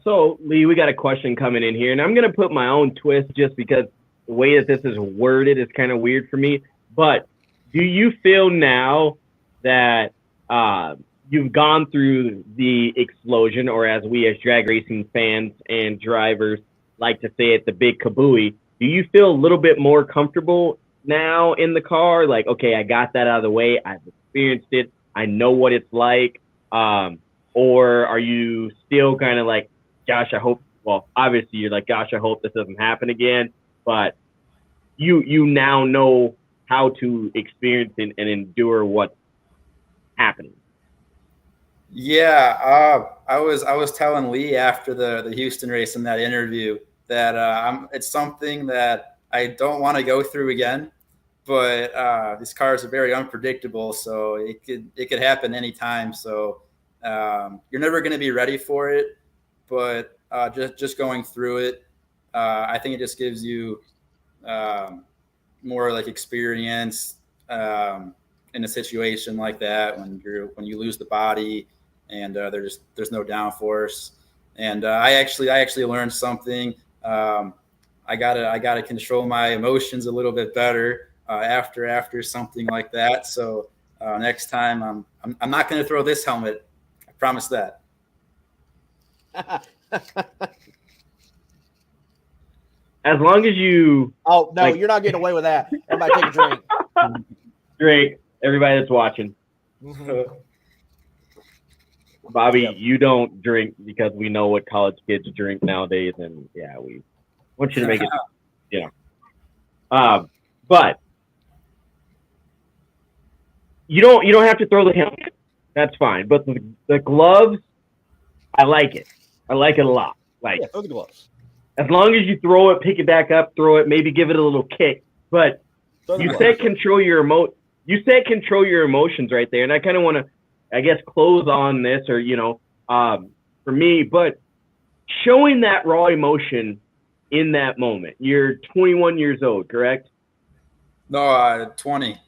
C: So, Lee, we got a question coming in here, and I'm going to put my own twist just because the way that this is worded is kind of weird for me. But do you feel now that you've gone through the explosion, or as we as drag racing fans and drivers like to say it, the big kabooey, do you feel a little bit more comfortable now in the car? Like, okay, I got that out of the way. I've experienced it. I know what it's like. Or are you still kind of like, gosh, I hope, well, obviously you're like, gosh, I hope this doesn't happen again, but you now know how to experience and endure what's happening.
G: Yeah, I was telling Lee after the Houston race in that interview that it's something that I don't want to go through again, but these cars are very unpredictable, so it could happen anytime. So you're never going to be ready for it, but just going through it, I think it just gives you more like experience in a situation like that when you lose the body and there's no downforce. And I actually learned something. I gotta control my emotions a little bit better after something like that. So next time I'm not gonna throw this helmet. I promise that.
C: As long as you.
B: Oh no, you're not getting away with that. Everybody take a drink.
C: Great, everybody that's watching.
B: Mm-hmm.
C: Bobby,
B: Yep.
C: you don't drink because we know what college kids drink nowadays, and yeah, we want you to make it, but you don't have to throw the helmet. That's fine. But the gloves, I like it. I like it a lot. Like,
B: Yeah, throw the gloves.
C: as long as you throw it, pick it back up, throw it, maybe give it a little kick. But you said control your control your emotions right there, and I kind of want to, I guess, close on this, or for me, but showing that raw emotion in that moment. You're 21 years old, correct?
G: No, 20.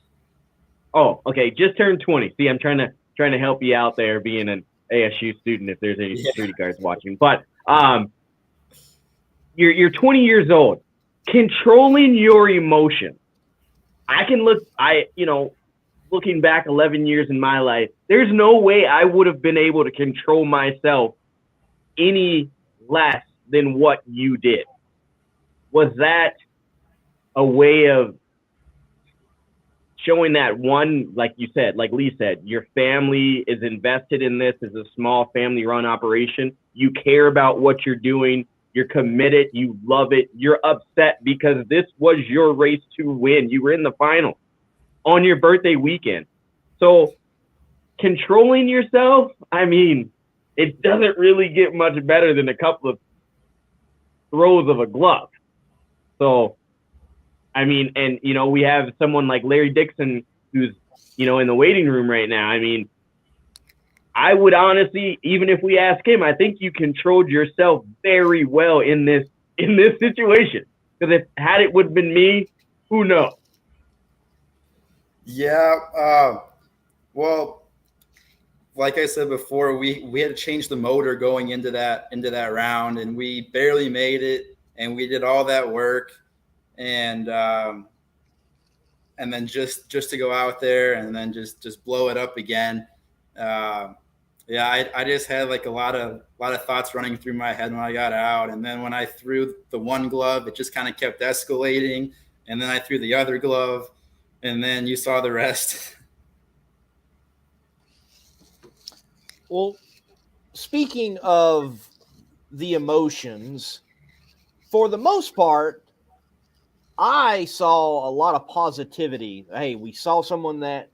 C: Oh, okay, just turned 20. See, I'm trying to help you out there, being an ASU student, if there's any security guards watching. But you're 20 years old, controlling your emotions. Looking back 11 years in my life, there's no way I would have been able to control myself any less than what you did. Was that a way of showing that, one, like you said, like Lee said, your family is invested in this as a small family-run operation. You care about what you're doing. You're committed. You love it. You're upset because this was your race to win. You were in the final on your birthday weekend. So controlling yourself, I mean, it doesn't really get much better than a couple of throws of a glove. So, I mean, and, we have someone like Larry Dixon who's, in the waiting room right now. I mean, I would honestly, even if we ask him, I think you controlled yourself very well in this situation. Because had it would have been me, who knows?
G: Yeah. Well, like I said before, we had to change the motor going into that round, and we barely made it, and we did all that work, and then just to go out there and then just blow it up again. I just had like a lot of thoughts running through my head when I got out, and then when I threw the one glove, it just kind of kept escalating, and then I threw the other glove, and then you saw the rest.
B: Well, speaking of the emotions, for the most part, I saw a lot of positivity. Hey, we saw someone that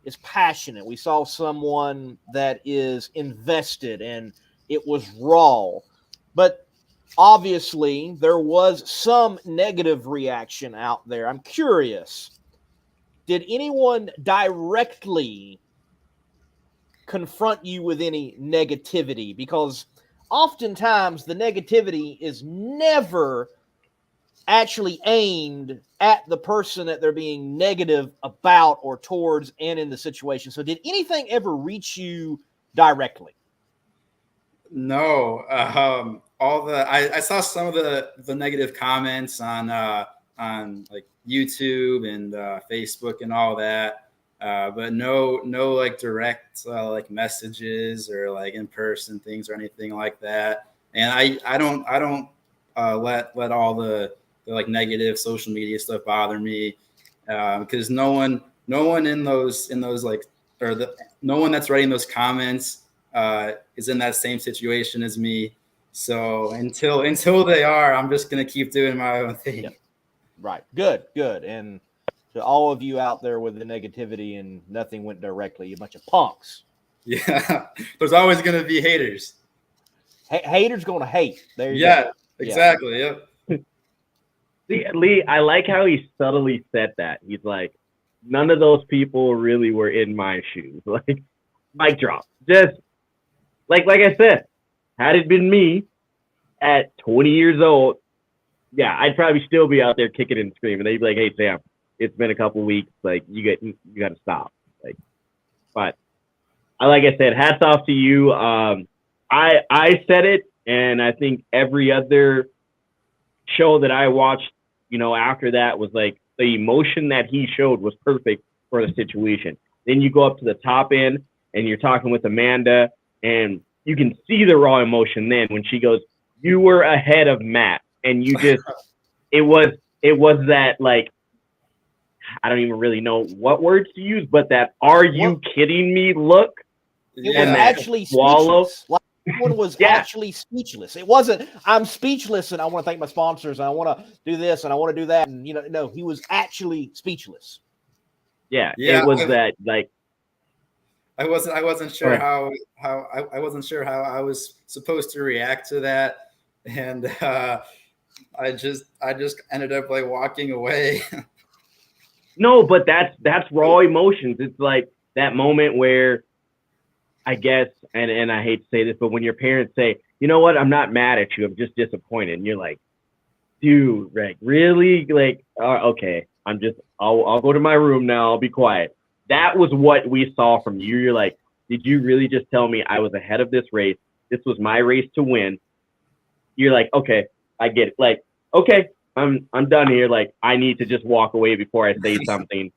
B: is passionate. We saw someone that is invested, and it was raw. But obviously, there was some negative reaction out there. I'm curious, did anyone directly confront you with any negativity? Because oftentimes the negativity is never actually aimed at the person that they're being negative about or towards and in the situation. So did anything ever reach you directly?
G: No. I saw some of the negative comments on like YouTube and Facebook and all that. But no like direct like messages or like in-person things or anything like that. And I don't let all the like negative social media stuff bother me, because no one in those like, or no one that's writing those comments is in that same situation as me. So until they are, I'm just gonna keep doing my own thing.
B: Yep. Right. Good. And to all of you out there with the negativity and nothing went directly, you bunch of punks.
G: Yeah, there's always gonna be haters.
B: Haters gonna hate. There you go.
G: Exactly. Yep.
C: See, Lee, I like how he subtly said that. He's like, none of those people really were in my shoes. Like, mic drop. Just like I said, had it been me at 20 years old, yeah, I'd probably still be out there kicking and screaming. They'd be like, "Hey, Sam, it's been a couple weeks. Like, you got to stop." Like, but like I said, hats off to you. I said it, and I think every other show that I watched, after that was like the emotion that he showed was perfect for the situation. Then you go up to the top end, and you're talking with Amanda, and you can see the raw emotion then when she goes, "You were ahead of Matt," and you just, it was that, like, I don't even really know what words to use, but that "are you kidding me" look.
B: It was actually speechless. Like, everyone was actually speechless. It wasn't, "I'm speechless and I want to thank my sponsors and I want to do this and I want to do that." And, no, he was actually speechless.
C: Yeah. It was that, like,
G: I wasn't sure how I wasn't sure how I was supposed to react to that. And I just ended up like walking away.
C: No, but that's raw emotions. It's like that moment where, I guess, and I hate to say this, but when your parents say, "You know what, I'm not mad at you, I'm just disappointed," and you're like, "Dude, like, really? Like, okay, I'll go to my room now, I'll be quiet." That was what we saw from you. You're like, "Did you really just tell me I was ahead of this race? This was my race to win." You're like, "Okay, I get it. Like, okay, I'm done here. Like, I need to just walk away before I say something."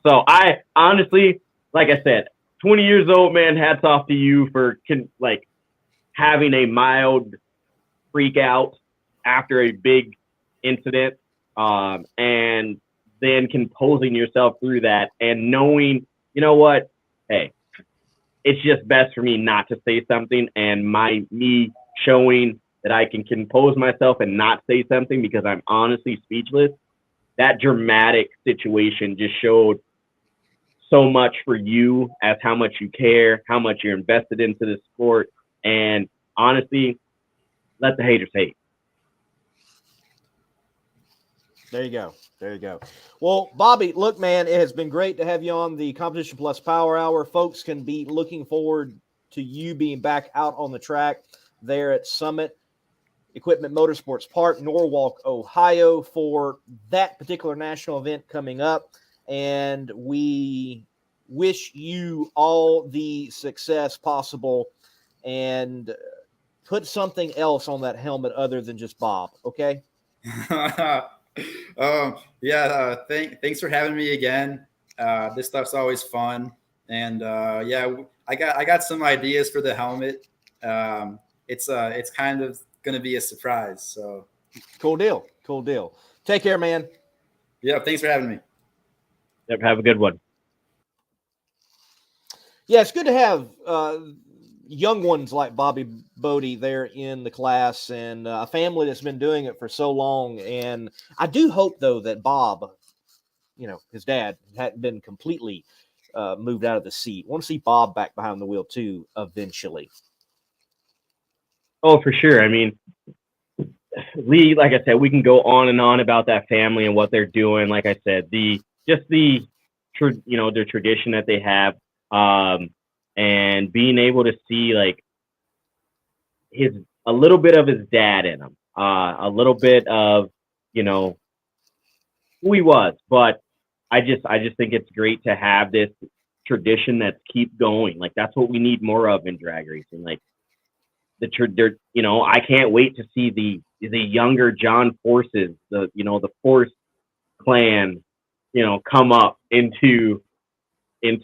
C: So I honestly, like I said, 20 years old, man, hats off to you for like having a mild freak out after a big incident, and then composing yourself through that and knowing, you know what, hey, it's just best for me not to say something, and me showing that I can compose myself and not say something because I'm honestly speechless. That dramatic situation just showed so much for you as how much you care, how much you're invested into the sport, and honestly, let the haters hate.
B: There you go. There you go. Well, Bobby, look, man, it has been great to have you on the Competition Plus Power Hour. Folks can be looking forward to you being back out on the track there at Summit Equipment Motorsports Park, Norwalk, Ohio, for that particular national event coming up. And we wish you all the success possible, and put something else on that helmet other than just Bob. Okay.
G: Thanks for having me again. This stuff's always fun. And I got some ideas for the helmet. It's kind of going to be a surprise. So
B: cool deal. Take care, man.
G: Yeah. Thanks for having me.
C: Yep, have a good one.
B: Yeah, it's good to have young ones like Bobby Bode there in the class, and a family that's been doing it for so long. And I do hope, though, that Bob, his dad, hadn't been completely moved out of the seat. I want to see Bob back behind the wheel, too, eventually.
C: Oh, for sure. I mean, Lee, like I said, we can go on and on about that family and what they're doing. Like I said, their tradition that they have, and being able to see like a little bit of his dad in him, a little bit of who he was. But I just think it's great to have this tradition that's keep going. Like, that's what we need more of in drag racing. Like, I can't wait to see the younger John Forces, the Force clan, come up into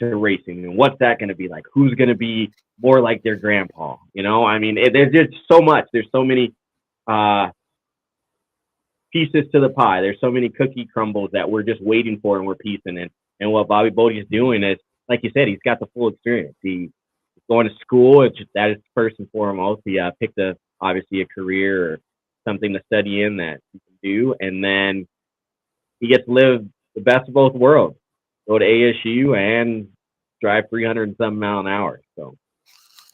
C: racing. And what's that going to be like? Who's going to be more like their grandpa? I mean, there's just so much. There's so many pieces to the pie. There's so many cookie crumbles that we're just waiting for and we're piecing in. And what Bobby Bode is doing is, like you said, he's got the full experience. He's going to school. That is first and foremost. He picked obviously a career or something to study in that he can do. And then he gets to live the best of both worlds. Go to ASU and drive 300 and some mile an hour. So,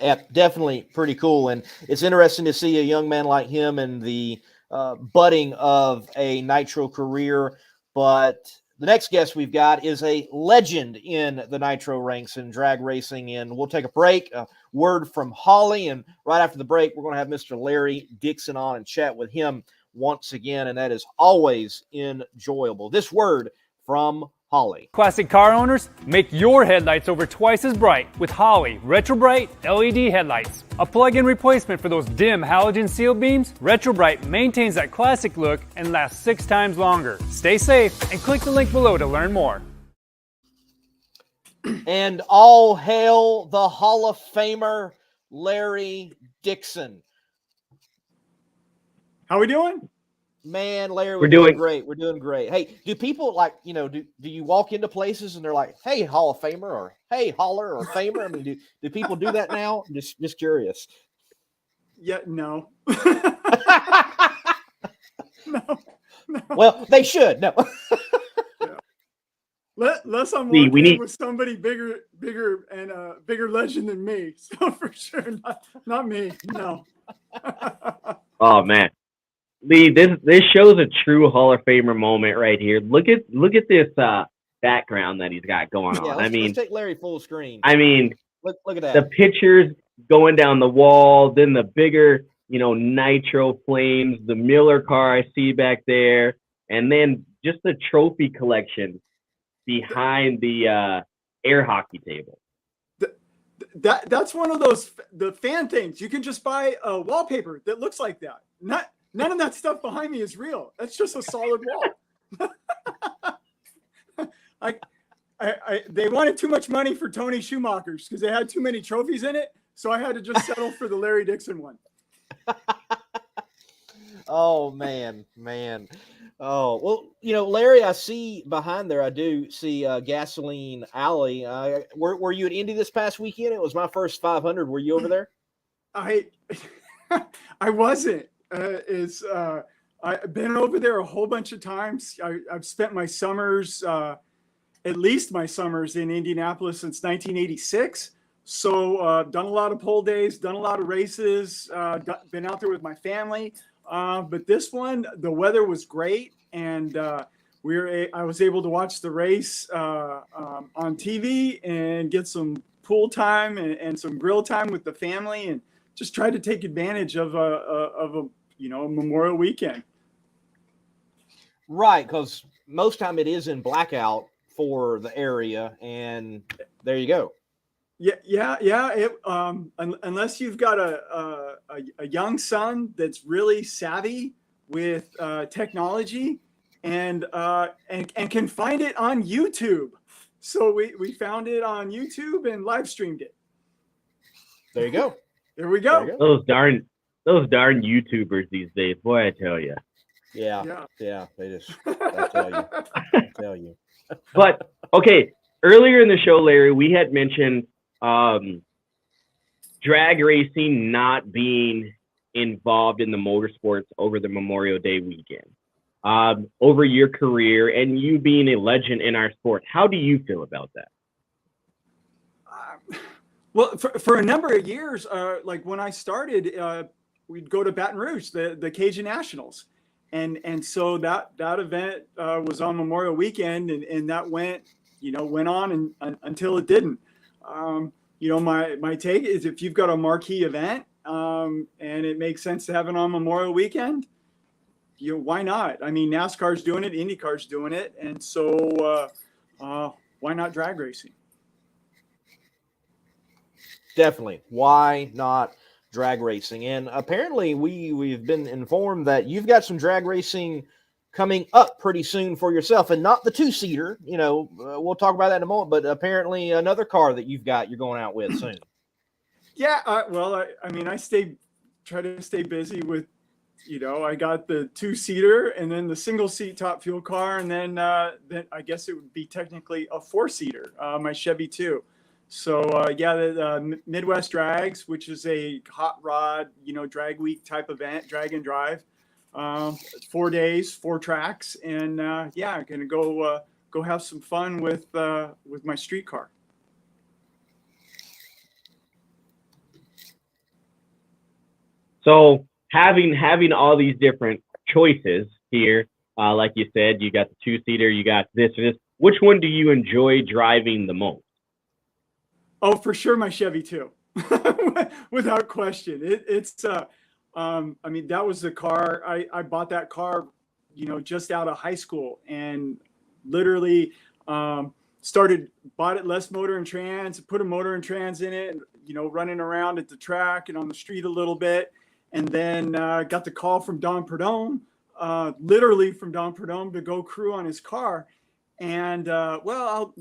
B: yeah, definitely pretty cool. And it's interesting to see a young man like him and the budding of a Nitro career. But the next guest we've got is a legend in the Nitro ranks in drag racing. And we'll take a break, a word from Holly. And right after the break, we're going to have Mr. Larry Dixon on and chat with him once again, and that is always enjoyable. This word from Holly.
H: Classic car owners, make your headlights over twice as bright with Holly Retro Bright LED headlights. A plug-in replacement for those dim halogen seal beams, Retro Bright maintains that classic look and lasts 6 times longer. Stay safe and click the link below to learn more.
B: And all hail the Hall of Famer, Larry Dixon.
I: How we doing?
B: Man, Larry,
C: We're doing
B: great. We're doing great. Hey, do people do you walk into places and they're like, hey, Hall of Famer, or hey, Holler, or Famer? I mean, do people do that now? I'm just curious.
I: Yeah, no. No.
B: Well, they should. No.
I: Unless I'm
C: See,
I: walking with somebody bigger and bigger legend than me. So for sure, not me. No.
C: Oh man, Lee, this shows a true Hall of Famer moment right here. Look at this background that he's got going on.
B: Let's take Larry full screen.
C: I mean,
B: look at that.
C: The pictures going down the wall, then the bigger, nitro flames, the Miller car I see back there, and then just the trophy collection behind the air hockey table.
I: That's one of the fan things. You can just buy a wallpaper that looks like that. None of that stuff behind me is real. That's just a solid wall. They wanted too much money for Tony Schumacher's because they had too many trophies in it. So I had to just settle for the Larry Dixon one.
B: Oh man. Oh, well, Larry, I see behind there, I do see Gasoline Alley. Were you at Indy this past weekend? It was my first 500. Were you over there?
I: I wasn't. I've been over there a whole bunch of times. I've spent my summers, at least my summers in Indianapolis since 1986. So done a lot of pole days, done a lot of races, been out there with my family. But this one, the weather was great, and I was able to watch the race on TV and get some pool time and some grill time with the family, and just tried to take advantage of a Memorial weekend.
B: Right, because most time it is in blackout for the area, and there you go.
I: Yeah. Unless you've got a young son that's really savvy with technology and can find it on YouTube. So we found it on YouTube and live streamed it.
B: There you go.
I: There we go.
C: Those darn YouTubers these days, boy, I tell you.
B: Yeah. They just, I tell you.
C: But okay, earlier in the show, Larry, we had mentioned drag racing not being involved in the motorsports over the Memorial Day weekend. Over your career and you being a legend in our sport, how do you feel about that?
I: Well, for a number of years, like when I started, we'd go to Baton Rouge, the Cajun Nationals. And so that event was on Memorial Weekend, and that went on until it didn't. My take is if you've got a marquee event and it makes sense to have it on Memorial Weekend, why not? I mean, NASCAR's doing it, IndyCar's doing it, and so why not drag racing?
B: Definitely. Why not drag racing? And apparently we've been informed that you've got some drag racing coming up pretty soon for yourself, and not the 2-seater. We'll talk about that in a moment, but apparently another car that you're going out with soon.
I: Yeah. I try to stay busy with, I got the 2-seater and then the single seat top fuel car. And then I guess it would be technically a 4-seater, my Chevy 2. So the Midwest Drags, which is a hot rod, drag week type event, drag and drive, 4 days, 4 tracks, and I'm gonna go have some fun with my street car.
C: So having all these different choices here, like you said, you got the 2-seater, you got this. Which one do you enjoy driving the most? Oh,
I: for sure, my Chevy 2, without question. It's I mean, that was the car. I bought that car, just out of high school, and literally bought it less motor and trans, put a motor and trans in it, and, running around at the track and on the street a little bit. And then got the call from Don Perdome, literally from Don Perdome, to go crew on his car. And I'll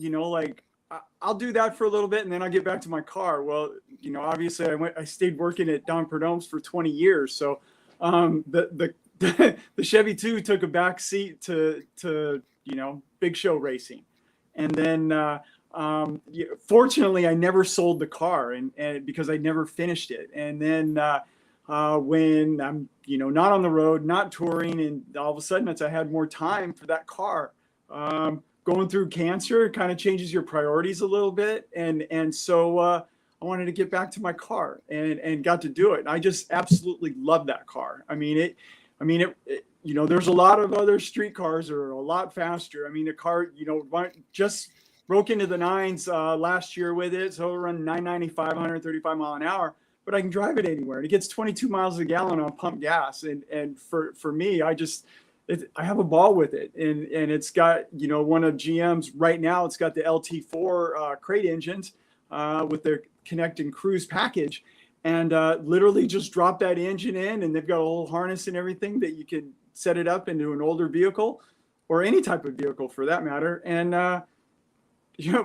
I: do that for a little bit, and then I'll get back to my car. Well, obviously I stayed working at Don Perdome's for 20 years. So the Chevy 2 took a back seat to big show racing. And then fortunately I never sold the car and because I never finished it. And then when I'm, not on the road, not touring, and all of a sudden I had more time for that car. Going through cancer kind of changes your priorities a little bit. And so I wanted to get back to my car and got to do it. And I just absolutely love that car. I mean, there's a lot of other street cars that are a lot faster. I mean, the car, just broke into the nines last year with it. So it'll run 995, 135 mile an hour, but I can drive it anywhere. And it gets 22 miles a gallon on pump gas. And for me, I have a ball with it. And it's got, one of GM's right now, it's got the LT4 crate engines with their Connect and Cruise package. And literally just drop that engine in, and they've got a little harness and everything that you can set it up into an older vehicle or any type of vehicle for that matter. And,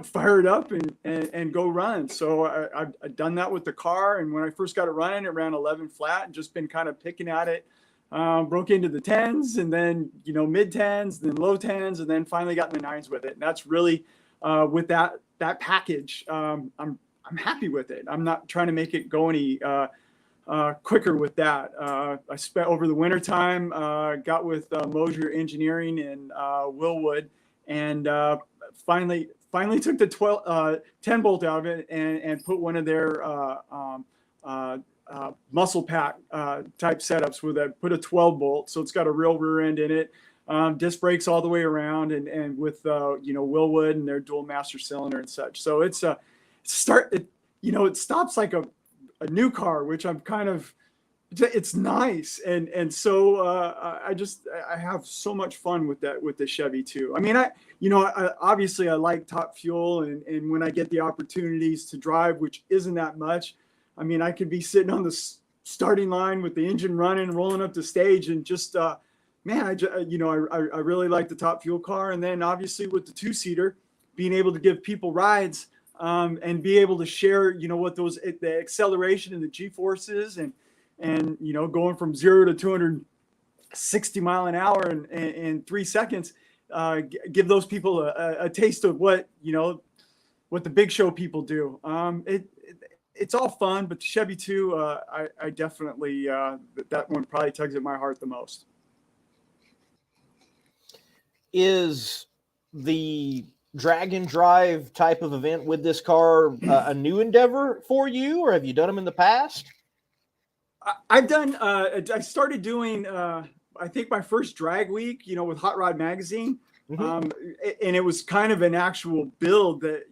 I: fire it up and go run. So I've done that with the car. And when I first got it running, it ran 11 flat and just been kind of picking at it. Broke into the 10s and then, mid 10s, then low 10s, and then finally got in the 9s with it. And that's really with that package. I'm happy with it. I'm not trying to make it go any quicker with that. I spent over the winter time, got with Mosier Engineering in Willwood, and finally took the 10 bolt out of it and put one of their muscle pack type setups with put a 12 bolt. So it's got a real rear end in it. Disc brakes all the way around, and with Willwood and their dual master cylinder and such. So it stops like a new car, which I'm kind of, it's nice. And so I have so much fun with that, with the Chevy too. I mean, I obviously I like Top Fuel, and when I get the opportunities to drive, which isn't that much, I mean, I could be sitting on the starting line with the engine running, rolling up the stage, and just, man, I really like the Top Fuel car. And then obviously with the 2-seater, being able to give people rides, and be able to share, what the acceleration and the G-forces and going from 0 to 260 mile an hour in 3 seconds, give those people a taste of what the big show people do. It's all fun, but the Chevy 2, I definitely, that one probably tugs at my heart the most.
B: Is the drag and drive type of event with this car a new endeavor for you, or have you done them in the past?
I: I've done, I started doing, I think my first drag week, with Hot Rod Magazine. Mm-hmm. And it was kind of an actual build that,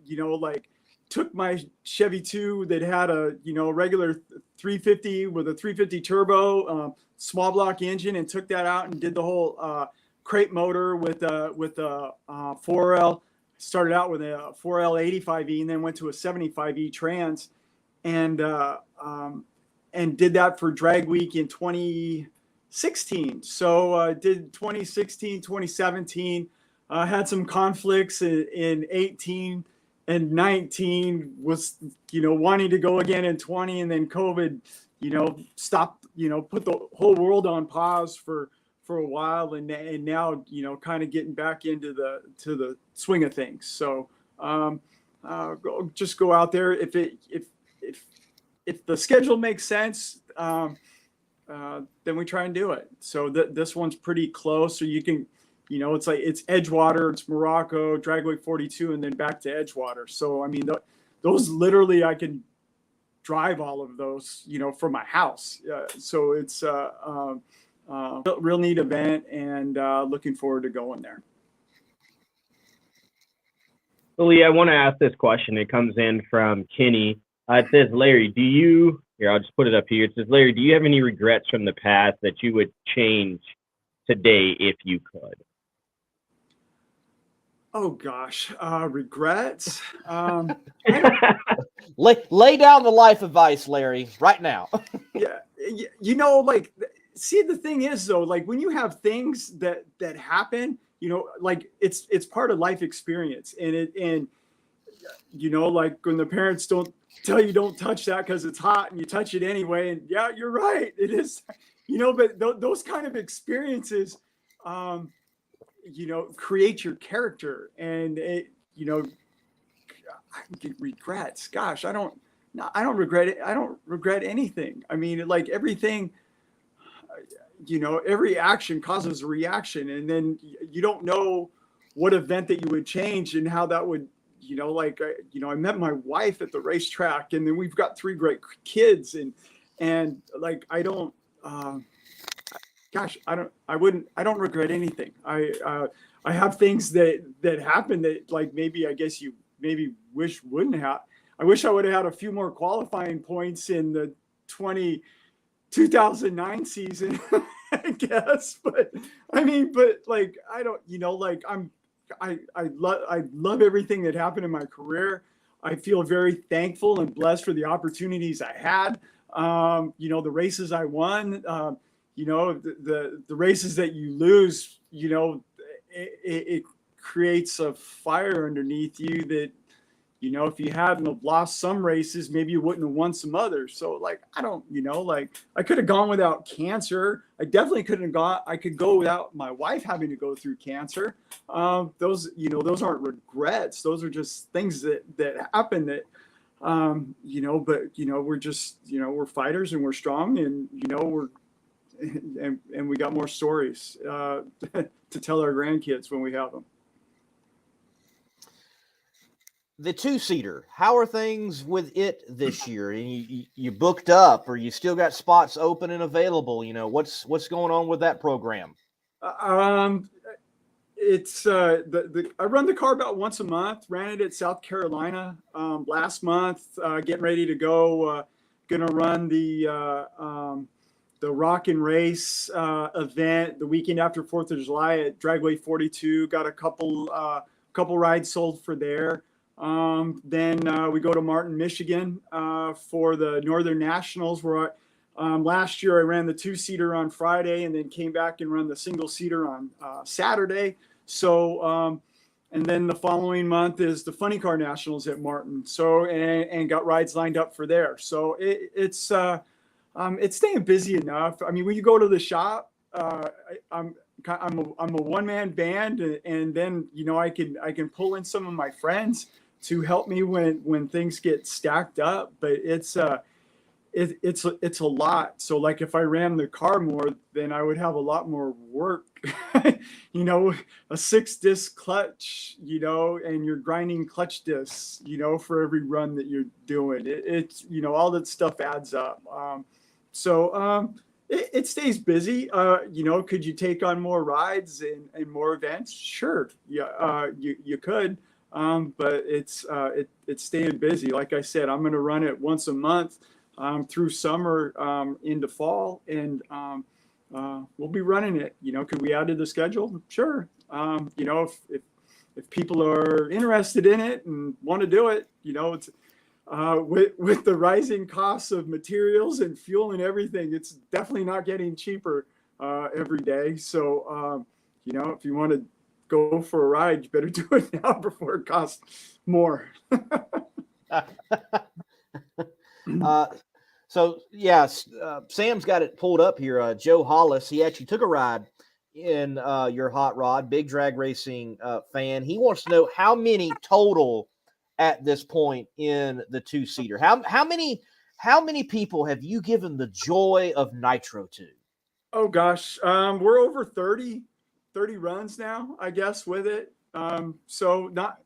I: took my Chevy 2 that had a, regular 350 with a 350 turbo, small block engine, and took that out and did the whole crate motor with a 4L. Started out with a 4L 85E and then went to a 75E trans, and did that for drag week in 2016. So did 2016, 2017, had some conflicts in 18 and 19, was, wanting to go again in 20, and then COVID, stopped, put the whole world on pause for a while, and now, kind of getting back into the swing of things. So just go out there. If the schedule makes sense, then we try and do it. So this one's pretty close. So you can, it's Edgewater, it's Morocco, Dragway 42, and then back to Edgewater. So, I mean, those literally, I can drive all of those, from my house. So it's real neat event, and looking forward to going there.
C: Lee, I want to ask this question. It comes in from Kenny. It says, Larry, do you Here, I'll just put it up here. It says, Larry, do you have any regrets from the past that you would change today if you could?
I: Oh gosh, regrets.
B: Lay down the life advice, Larry, right now.
I: Yeah, like, see, the thing is though, like when you have things that happen, like it's part of life experience, and like when the parents don't tell you don't touch that because it's hot and you touch it anyway, and yeah, you're right, it is, but those kind of experiences, create your character, and regrets. Gosh, I don't regret it. I don't regret anything. I mean, like everything, every action causes a reaction, and then you don't know what event that you would change and how that would, I met my wife at the racetrack, and then we've got 3 great kids, and like, I don't, gosh, I don't regret anything. I have things that happen that, like, maybe, I guess you maybe wish wouldn't have. I wish I would have had a few more qualifying points in the 2009 season, I guess. But I mean, like, I don't, like I love everything that happened in my career. I feel very thankful and blessed for the opportunities I had. The races I won, the races that you lose, it creates a fire underneath you that, if you hadn't lost some races, maybe you wouldn't have won some others. So, like, I don't, like, I could have gone without cancer. I definitely I could go without my wife having to go through cancer. Those aren't regrets. Those are just things that happen that, we're just, we're fighters, and we're strong, and, and we got more stories to tell our grandkids when we have them.
B: The 2-seater, how are things with it this year? And you booked up, or you still got spots open and available? What's going on with that program?
I: It's I run the car about once a month. Ran it at South Carolina last month. Getting ready to go. Gonna run the Rock and Race event the weekend after 4th of July at Dragway 42. Got a couple rides sold for there. Then we go to Martin, Michigan for the Northern Nationals, where last year I ran the 2-seater on Friday, and then came back and run the single-seater on Saturday. So, and then the following month is the Funny Car Nationals at Martin. So, and got rides lined up for there. So it's staying busy enough. I mean, when you go to the shop, I'm a one-man band, and then I can pull in some of my friends to help me when things get stacked up. But it's a lot. So, like, if I ran the car more, then I would have a lot more work. A 6-disc clutch, and you're grinding clutch discs, for every run that you're doing. It's all that stuff adds up. It stays busy. Could you take on more rides and more events? Sure. Yeah, you could. But it's staying busy. Like I said, I'm going to run it once a month through summer into fall, and we'll be running it. Could we add to the schedule? Sure. If people are interested in it and want to do it, it's with the rising costs of materials and fuel and everything, it's definitely not getting cheaper every day. So, if you want to go for a ride, you better do it now before it costs more.
B: So, yes, Sam's got it pulled up here. Joe Hollis, he actually took a ride in your hot rod, big drag racing fan. He wants to know how many total at this point in the 2-seater. How many people have you given the joy of nitro to?
I: Oh gosh, we're over 30 runs now, I guess, with it. So not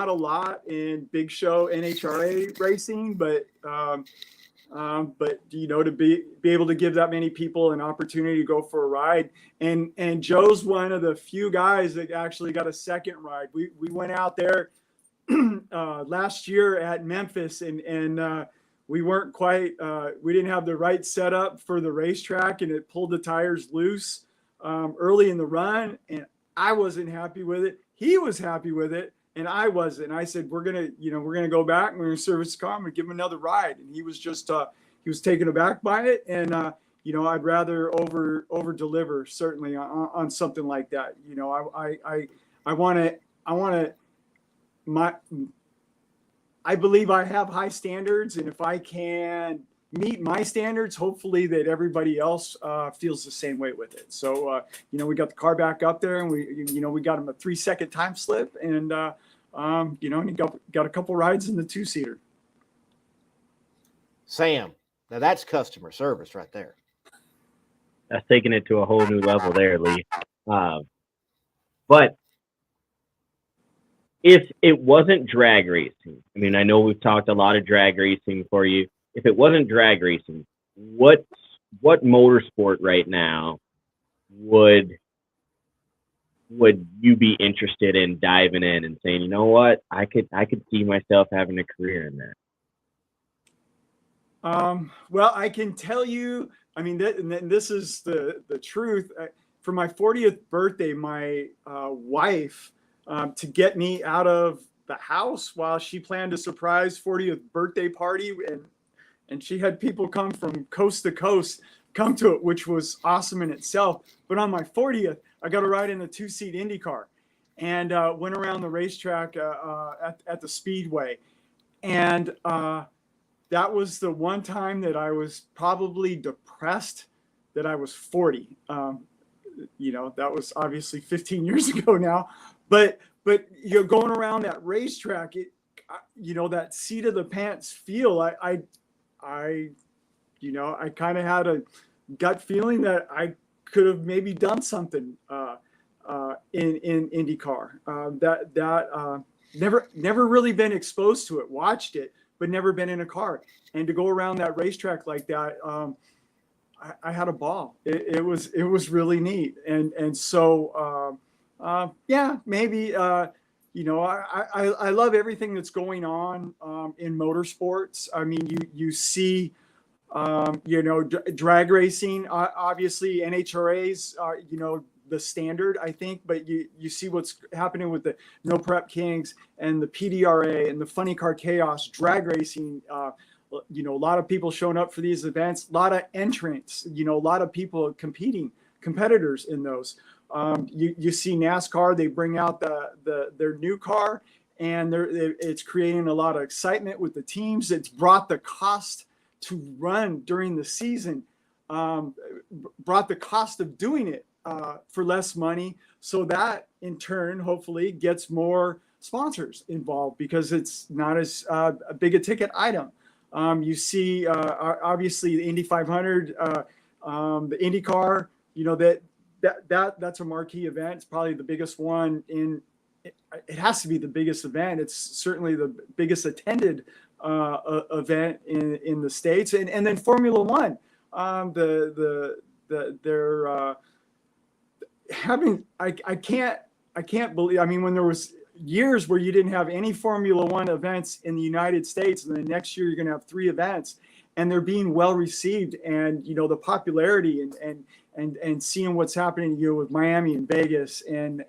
I: a lot in big show NHRA racing, but to be able to give that many people an opportunity to go for a ride. And Joe's one of the few guys that actually got a second ride. We went out there last year at Memphis, and we weren't quite, we didn't have the right setup for the racetrack, and it pulled the tires loose early in the run, and I wasn't happy with it. He was happy with it, and I wasn't. I said, we're gonna go back and we're gonna service the car and give him another ride. And he was just he was taken aback by it, and I'd rather over deliver certainly on something like that. I believe I have high standards, and if I can meet my standards, hopefully that everybody else feels the same way with it. So, we got the car back up there, and we got him a 3-second time slip, and and he got a couple rides in the 2-seater.
B: Sam, now that's customer service right there.
C: That's taking it to a whole new level there, Lee. But if it wasn't drag racing, I mean, I know we've talked a lot of drag racing for you. If it wasn't drag racing, what motorsport right now would you be interested in diving in and saying, you know what, I could see myself having a career in that?
I: Well, I can tell you, I mean, this is the truth. For my 40th birthday, my wife, to get me out of the house while she planned a surprise 40th birthday party, and she had people come from coast to coast come to it, which was awesome in itself. But on my 40th, I got to ride in a 2-seat Indy car, and went around the racetrack at the Speedway. And that was the one time that I was probably depressed that I was 40. That was obviously 15 years ago now. But you're going around that racetrack, that seat of the pants feel. I kind of had a gut feeling that I could have maybe done something in IndyCar. Never really been exposed to it, watched it, but never been in a car. And to go around that racetrack like that, I had a ball. It was really neat. And so maybe. I love everything that's going on in motorsports. I mean, you see, drag racing. Obviously, NHRA's, the standard, I think. But you see what's happening with the No Prep Kings and the PDRA and the Funny Car Chaos drag racing. A lot of people showing up for these events. A lot of entrants. A lot of people competitors in those. You see NASCAR, they bring out their new car, and it's creating a lot of excitement with the teams. It's brought the cost to run during the season, brought the cost of doing it for less money. So that in turn, hopefully gets more sponsors involved because it's not as big a ticket item. You see, obviously the Indy 500, the IndyCar, that's a marquee event. It's probably the biggest one it has to be the biggest event. It's certainly the biggest attended event in the States. And then Formula One, they're having, I can't believe, I mean, when there was years where you didn't have any Formula One events in the United States, and the next year you're going to have 3 events, and they're being well received, and the popularity and seeing what's happening with Miami and Vegas and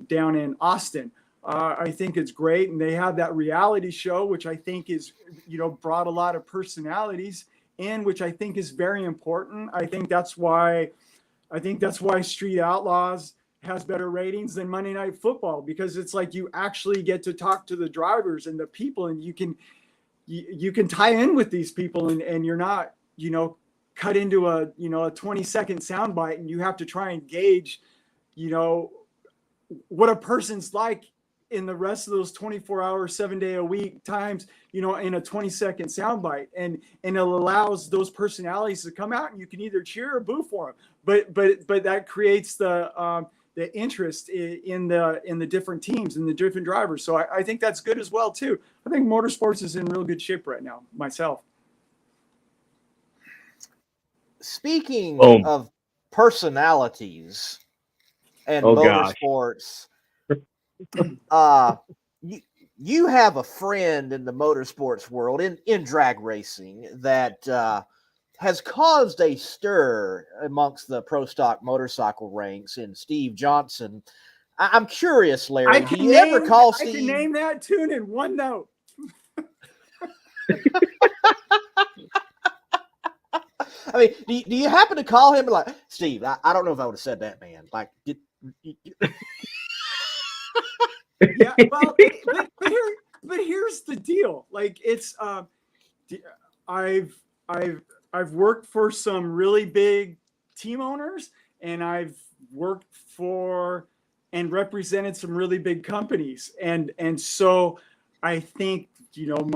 I: down in Austin. I think it's great, and they have that reality show, which I think is brought a lot of personalities in, which I think is very important. I think that's why Street Outlaws has better ratings than Monday Night Football, because it's like you actually get to talk to the drivers and the people, and you can tie in with these people, and you're not cut into a 20-second soundbite, and you have to try and gauge what a person's like in the rest of those 24-hour, 7-day-a-week times, in a 20-second soundbite, and it allows those personalities to come out, and you can either cheer or boo for them. But that creates the interest in the different teams and the different drivers. So I think that's good as well too. I think motorsports is in real good shape right now, myself.
B: Speaking of personalities and motorsports, you have a friend in the motorsports world, in drag racing, that has caused a stir amongst the pro stock motorcycle ranks in Steve Johnson. I'm curious, Larry, do you ever call Steve?
I: I can name that tune in one note.
B: I mean, do you happen to call him like, Steve, I don't know if I would have said that, man. Like,
I: yeah, well, but here's the deal. Like, it's I've worked for some really big team owners, and I've worked for and represented some really big companies, and so I think, you know,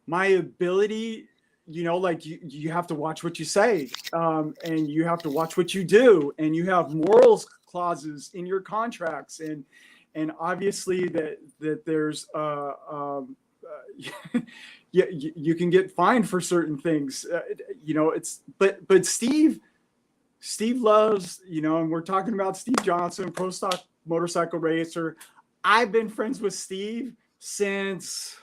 I: my ability, you know, like you have to watch what you say, and you have to watch what you do, and you have morals clauses in your contracts, and obviously that there's you can get fined for certain things, you know. It's but Steve loves, you know, and we're talking about Steve Johnson, pro stock motorcycle racer. I've been friends with Steve since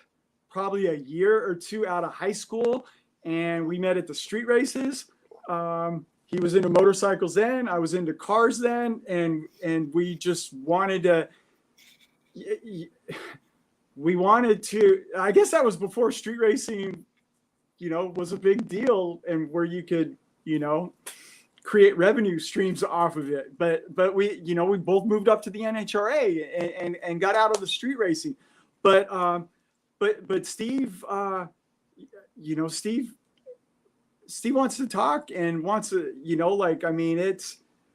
I: probably a year or two out of high school, and we met at the street races. He was into motorcycles then, I was into cars then, and we just wanted to, I guess that was before street racing, you know, was a big deal, and where you could, you know, create revenue streams off of it. But we, you know, we both moved up to the NHRA and got out of the street racing. But Steve, you know, Steve wants to talk and wants to, you know, like, I mean,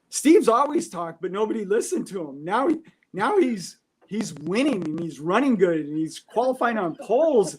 I: Steve's always talked, but nobody listened to him. Now he's winning, and he's running good, and he's qualifying on poles,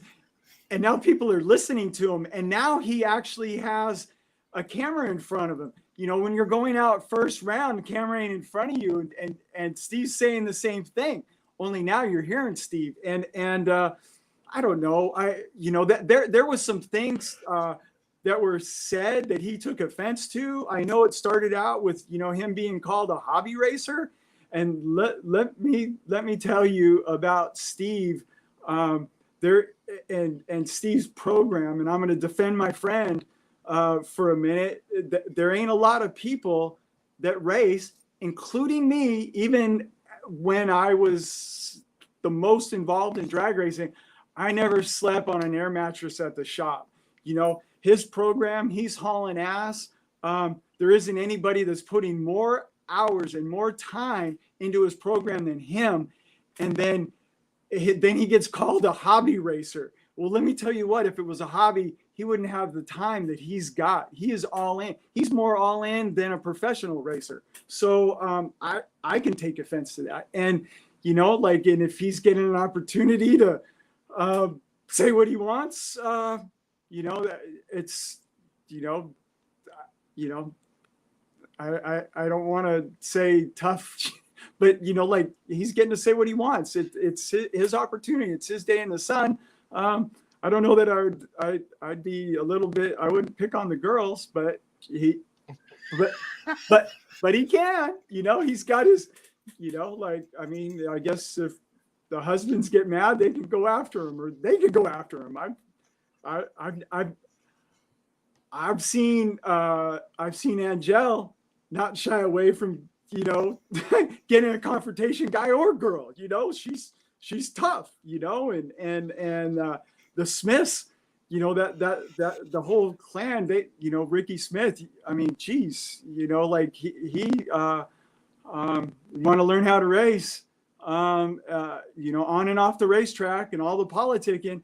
I: and now people are listening to him, and now he actually has a camera in front of him. You know, when you're going out first round, the camera ain't in front of you, and Steve's saying the same thing, only now you're hearing Steve. And I don't know, you know, that there was some things that were said that he took offense to. I know it started out with, you know, him being called a hobby racer. And let me tell you about Steve, there and Steve's program. And I'm going to defend my friend for a minute. There ain't a lot of people that race, including me. Even when I was the most involved in drag racing, I never slept on an air mattress at the shop. You know, his program, he's hauling ass. There isn't anybody that's putting more hours and more time into his program than him. And then he gets called a hobby racer. Well, let me tell you what, if it was a hobby, he wouldn't have the time that he's got. He is all in. He's more all in than a professional racer. So I can take offense to that. And, you know, like, and if he's getting an opportunity to say what he wants, you know, it's, you know, I don't want to say tough, but, you know, like, he's getting to say what he wants. It's his opportunity. It's his day in the sun. I don't know that I'd be a little bit, I wouldn't pick on the girls, but he can, you know, he's got his, you know, like, I mean, I guess if the husbands get mad, they can go after him, or they could go after him. I've seen Angel not shy away from, you know, getting a confrontation, guy or girl. You know, she's tough, you know, and the Smiths, you know, that the whole clan, they, you know, Ricky Smith, I mean, geez, you know, like he want to learn how to race, you know, on and off the racetrack and all the politicking.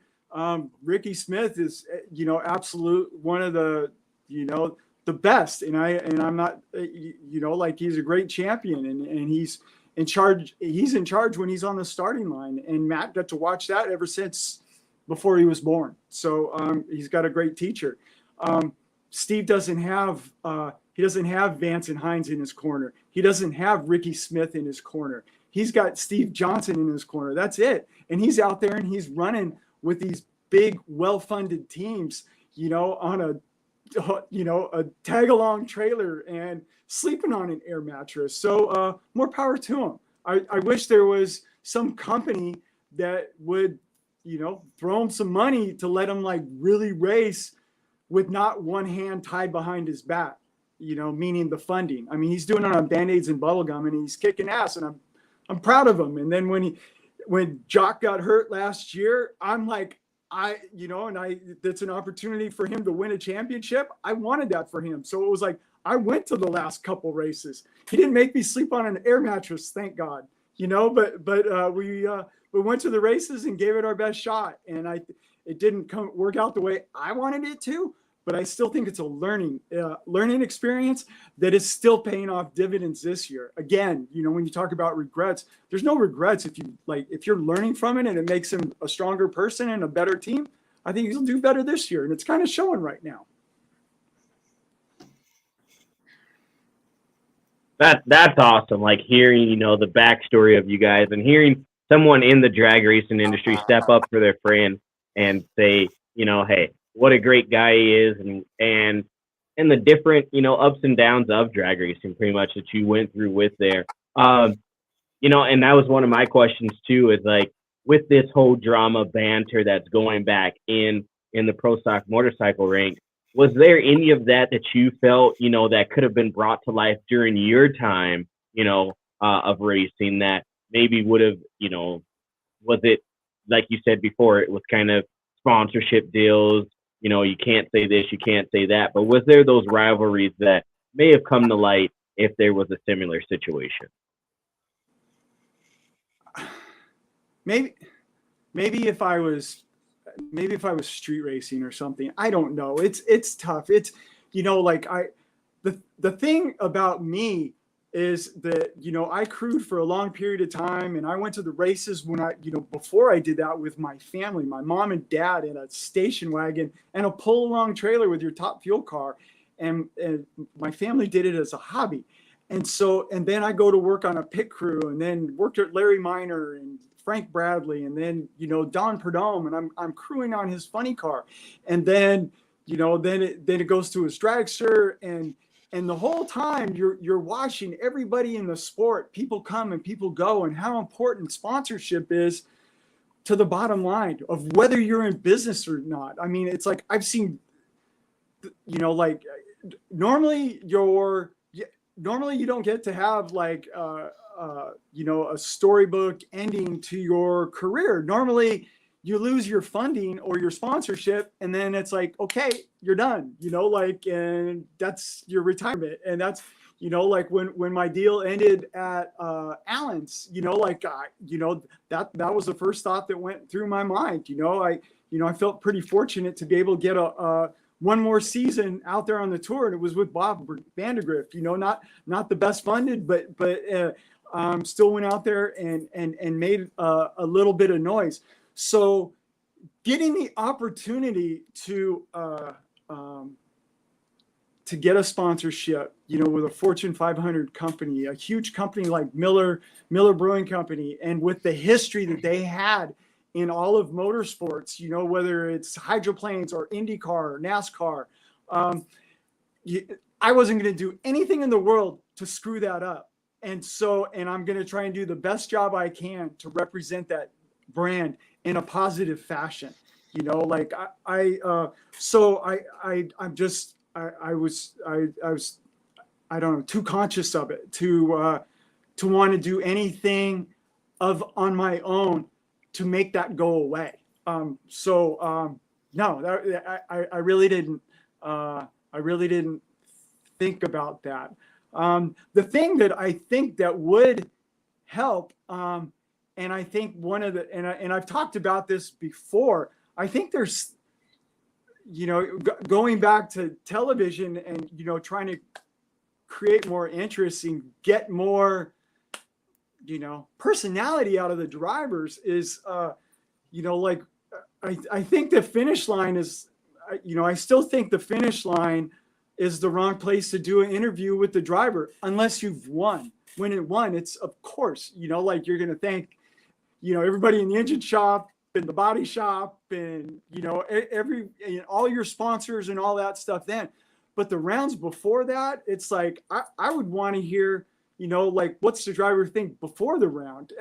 I: Ricky Smith is, you know, absolute one of the, you know, the best. And I'm not, you know, like, he's a great champion, and he's in charge. He's in charge when he's on the starting line. And Matt got to watch that ever since before he was born. So he's got a great teacher. Steve doesn't have, he doesn't have Vance and Hines in his corner. He doesn't have Ricky Smith in his corner. He's got Steve Johnson in his corner. That's it. And he's out there and he's running with these big, well-funded teams, you know, on a tag-along trailer and sleeping on an air mattress. So more power to him. I wish there was some company that would, throw him some money to let him like really race with not one hand tied behind his back, meaning the funding. I mean, he's doing it on Band-Aids and bubblegum, and he's kicking ass, and I'm proud of him. And then when Jock got hurt last year, I'm like, that's an opportunity for him to win a championship. I wanted that for him. So it was like, I went to the last couple races. He didn't make me sleep on an air mattress, thank God, but we went to the races and gave it our best shot. And it didn't work out the way I wanted it to, but I still think it's a learning experience that is still paying off dividends this year. Again, when you talk about regrets, there's no regrets if you're learning from it and it makes him a stronger person and a better team. I think he'll do better this year, and it's kind of showing right now.
C: That's awesome. Like hearing, the backstory of you guys and hearing someone in the drag racing industry step up for their friend and say, hey, what a great guy he is, and the different, ups and downs of drag racing pretty much that you went through with there. And that was one of my questions too, is like with this whole drama banter that's going back in the pro stock motorcycle rank, was there any of that you felt, that could have been brought to life during your time, of racing that maybe would have, was it, like you said before, it was kind of sponsorship deals, you can't say this, you can't say that, but was there those rivalries that may have come to light if there was a similar situation?
I: Maybe if I was street racing or something, I don't know. It's tough. It's, the thing about me is that, I crewed for a long period of time, and I went to the races when before I did that with my family, my mom and dad in a station wagon and a pull along trailer with your top fuel car. And my family did it as a hobby. And then I go to work on a pit crew, and then worked at Larry Minor and Frank Bradley, and then, Don Perdome, and I'm crewing on his funny car. And then, then it goes to his dragster, and the whole time you're watching everybody in the sport, people come and people go, and how important sponsorship is to the bottom line of whether you're in business or not. I mean, it's like, I've seen, normally you don't get to have like, a storybook ending to your career. Normally you lose your funding or your sponsorship, and then it's like, okay, you're done, and that's your retirement. And that's, when my deal ended at Allen's, that was the first thought that went through my mind. I felt pretty fortunate to be able to get one more season out there on the tour, and it was with Bob Vandergrift, not the best funded, but still went out there and made a little bit of noise. So getting the opportunity to get a sponsorship, with a Fortune 500 company, a huge company like Miller Brewing Company, and with the history that they had in all of motorsports, whether it's hydroplanes or IndyCar or NASCAR, I wasn't going to do anything in the world to screw that up. And I'm going to try and do the best job I can to represent that brand in a positive fashion. I don't know, too conscious of it to want to do anything on my own to make that go away. No, I really didn't think about that. The thing that I think that would help, and I think and I've talked about this before, I think there's, going back to television and, trying to create more interest and get more, personality out of the drivers is, I think the finish line is, I still think the finish line is the wrong place to do an interview with the driver unless you've won. When it won, it's, of course, you're going to thank, everybody in the engine shop and the body shop and, all your sponsors and all that stuff then. But the rounds before that, it's like, I would want to hear, what's the driver think before the round?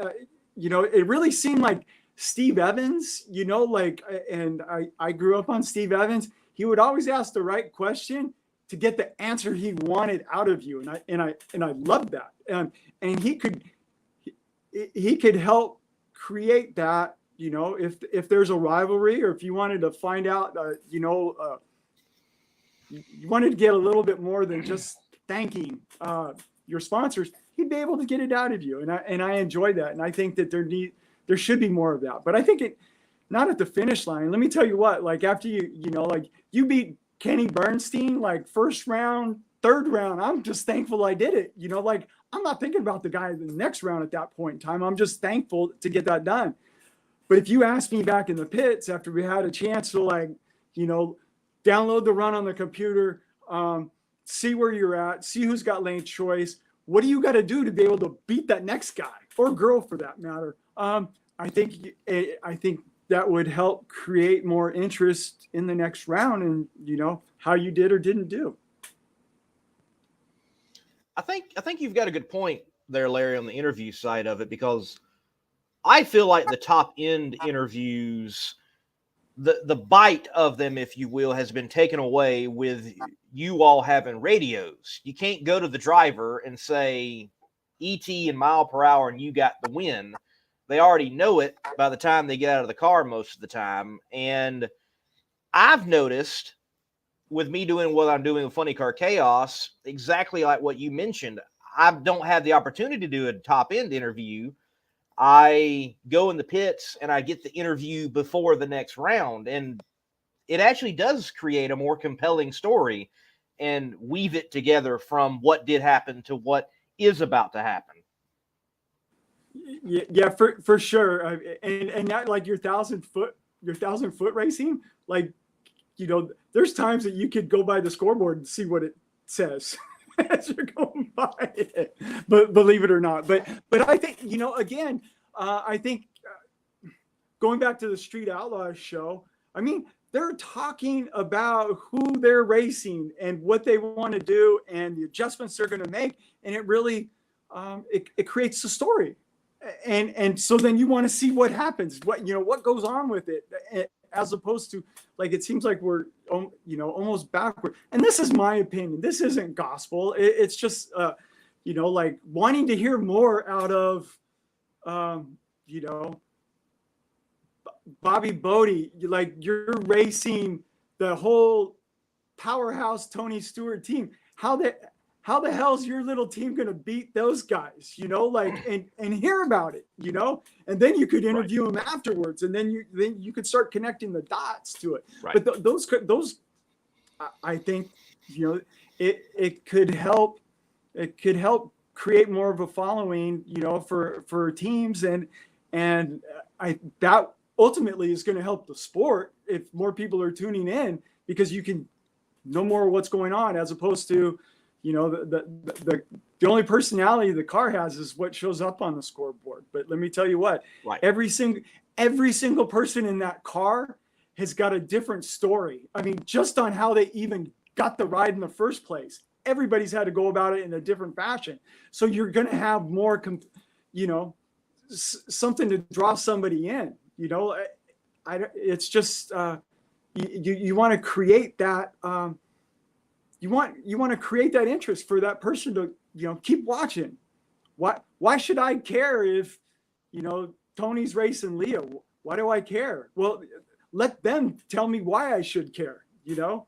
I: It really seemed like Steve Evans, you know, like, and I grew up on Steve Evans. He would always ask the right question to get the answer he wanted out of you. And I loved that. And he could help create that, you know, if there's a rivalry, or if you wanted to find out, you wanted to get a little bit more than just thanking your sponsors, he'd be able to get it out of you. And I enjoy that. And I think that there should be more of that. But I think not at the finish line. Let me tell you what, like after you beat Kenny Bernstein, like first round, third round, I'm just thankful I did it. You know, like I'm not thinking about the guy in the next round at that point in time. I'm just thankful to get that done. But if you ask me back in the pits after we had a chance to, like, you know, download the run on the computer, see where you're at, see who's got lane choice, what do you got to do to be able to beat that next guy or girl for that matter? I think that would help create more interest in the next round, and you know how you did or didn't do.
B: I think you've got a good point there, Larry, on the interview side of it, because I feel like the top end interviews, the bite of them, if you will, has been taken away with you all having radios. You can't go to the driver and say ET and mile per hour and you got the win. They already know it by the time they get out of the car most of the time. And I've noticed with me doing what I'm doing with Funny Car Chaos, exactly like what you mentioned, I don't have the opportunity to do a top end interview. I go in the pits and I get the interview before the next round. And it actually does create a more compelling story and weave it together from what did happen to what is about to happen.
I: Yeah, for sure. And not like your 1,000 foot racing, like, you know, there's times that you could go by the scoreboard and see what it says as you're going by it, but believe it or not. But I think, you know, again, I think going back to the Street Outlaws show, I mean, they're talking about who they're racing and what they want to do and the adjustments they're going to make. And it really, it creates a story. And so then you want to see what happens, what goes on with it, as opposed to, like, it seems like we're, you know, almost backward. And this is my opinion. This isn't gospel. It's just, you know, like wanting to hear more out of, you know, Bobby Bode. Like, you're racing the whole powerhouse Tony Stewart team. How the hell's your little team going to beat those guys, you know, like, and hear about it, you know, and then you could interview them afterwards, and then you could start connecting the dots to it. Right. But those, I think, you know, it could help create more of a following, you know, for teams. And that ultimately is going to help the sport if more people are tuning in, because you can know more of what's going on, as opposed to, you know, the only personality the car has is what shows up on the scoreboard. But let me tell you what, right, every single person in that car has got a different story. I mean, just on how they even got the ride in the first place, everybody's had to go about it in a different fashion. So you're going to have more, you know, something to draw somebody in, you know. It's just, you want to create that, you want to create that interest for that person to, you know, keep watching. Why should I care if, you know, Tony's racing Leo? Why do I care? Well, let them tell me why I should care, you know.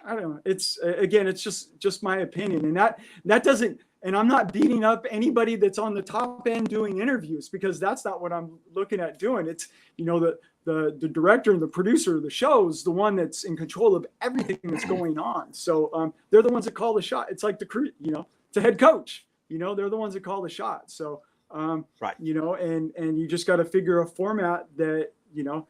I: I don't know. It's, again, it's just my opinion. And that doesn't, and I'm not beating up anybody that's on the top end doing interviews, because that's not what I'm looking at doing. It's, you know, the director and the producer of the show is the one that's in control of everything that's going on. So they're the ones that call the shot. It's like the crew, you know, it's a head coach, you know, they're the ones that call the shot. So, right, you know, and you just got to figure a format that, you know,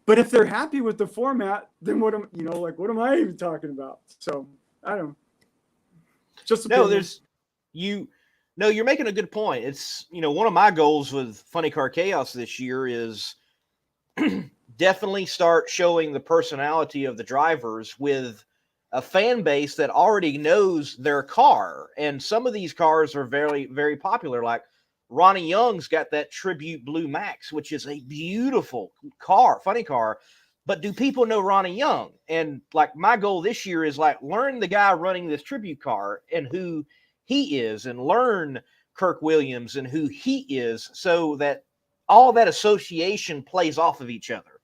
I: but if they're happy with the format, then what am I even talking about? So I don't know. Just
B: you're making a good point. It's, you know, one of my goals with Funny Car Chaos this year is definitely start showing the personality of the drivers with a fan base that already knows their car. And some of these cars are very, very popular, like Ronnie Young's got that Tribute Blue Max, which is a beautiful car, funny car. But do people know Ronnie Young? And like my goal this year is like learn the guy running this tribute car and who he is, and learn Kirk Williams and who he is, so that all that association plays off of each other.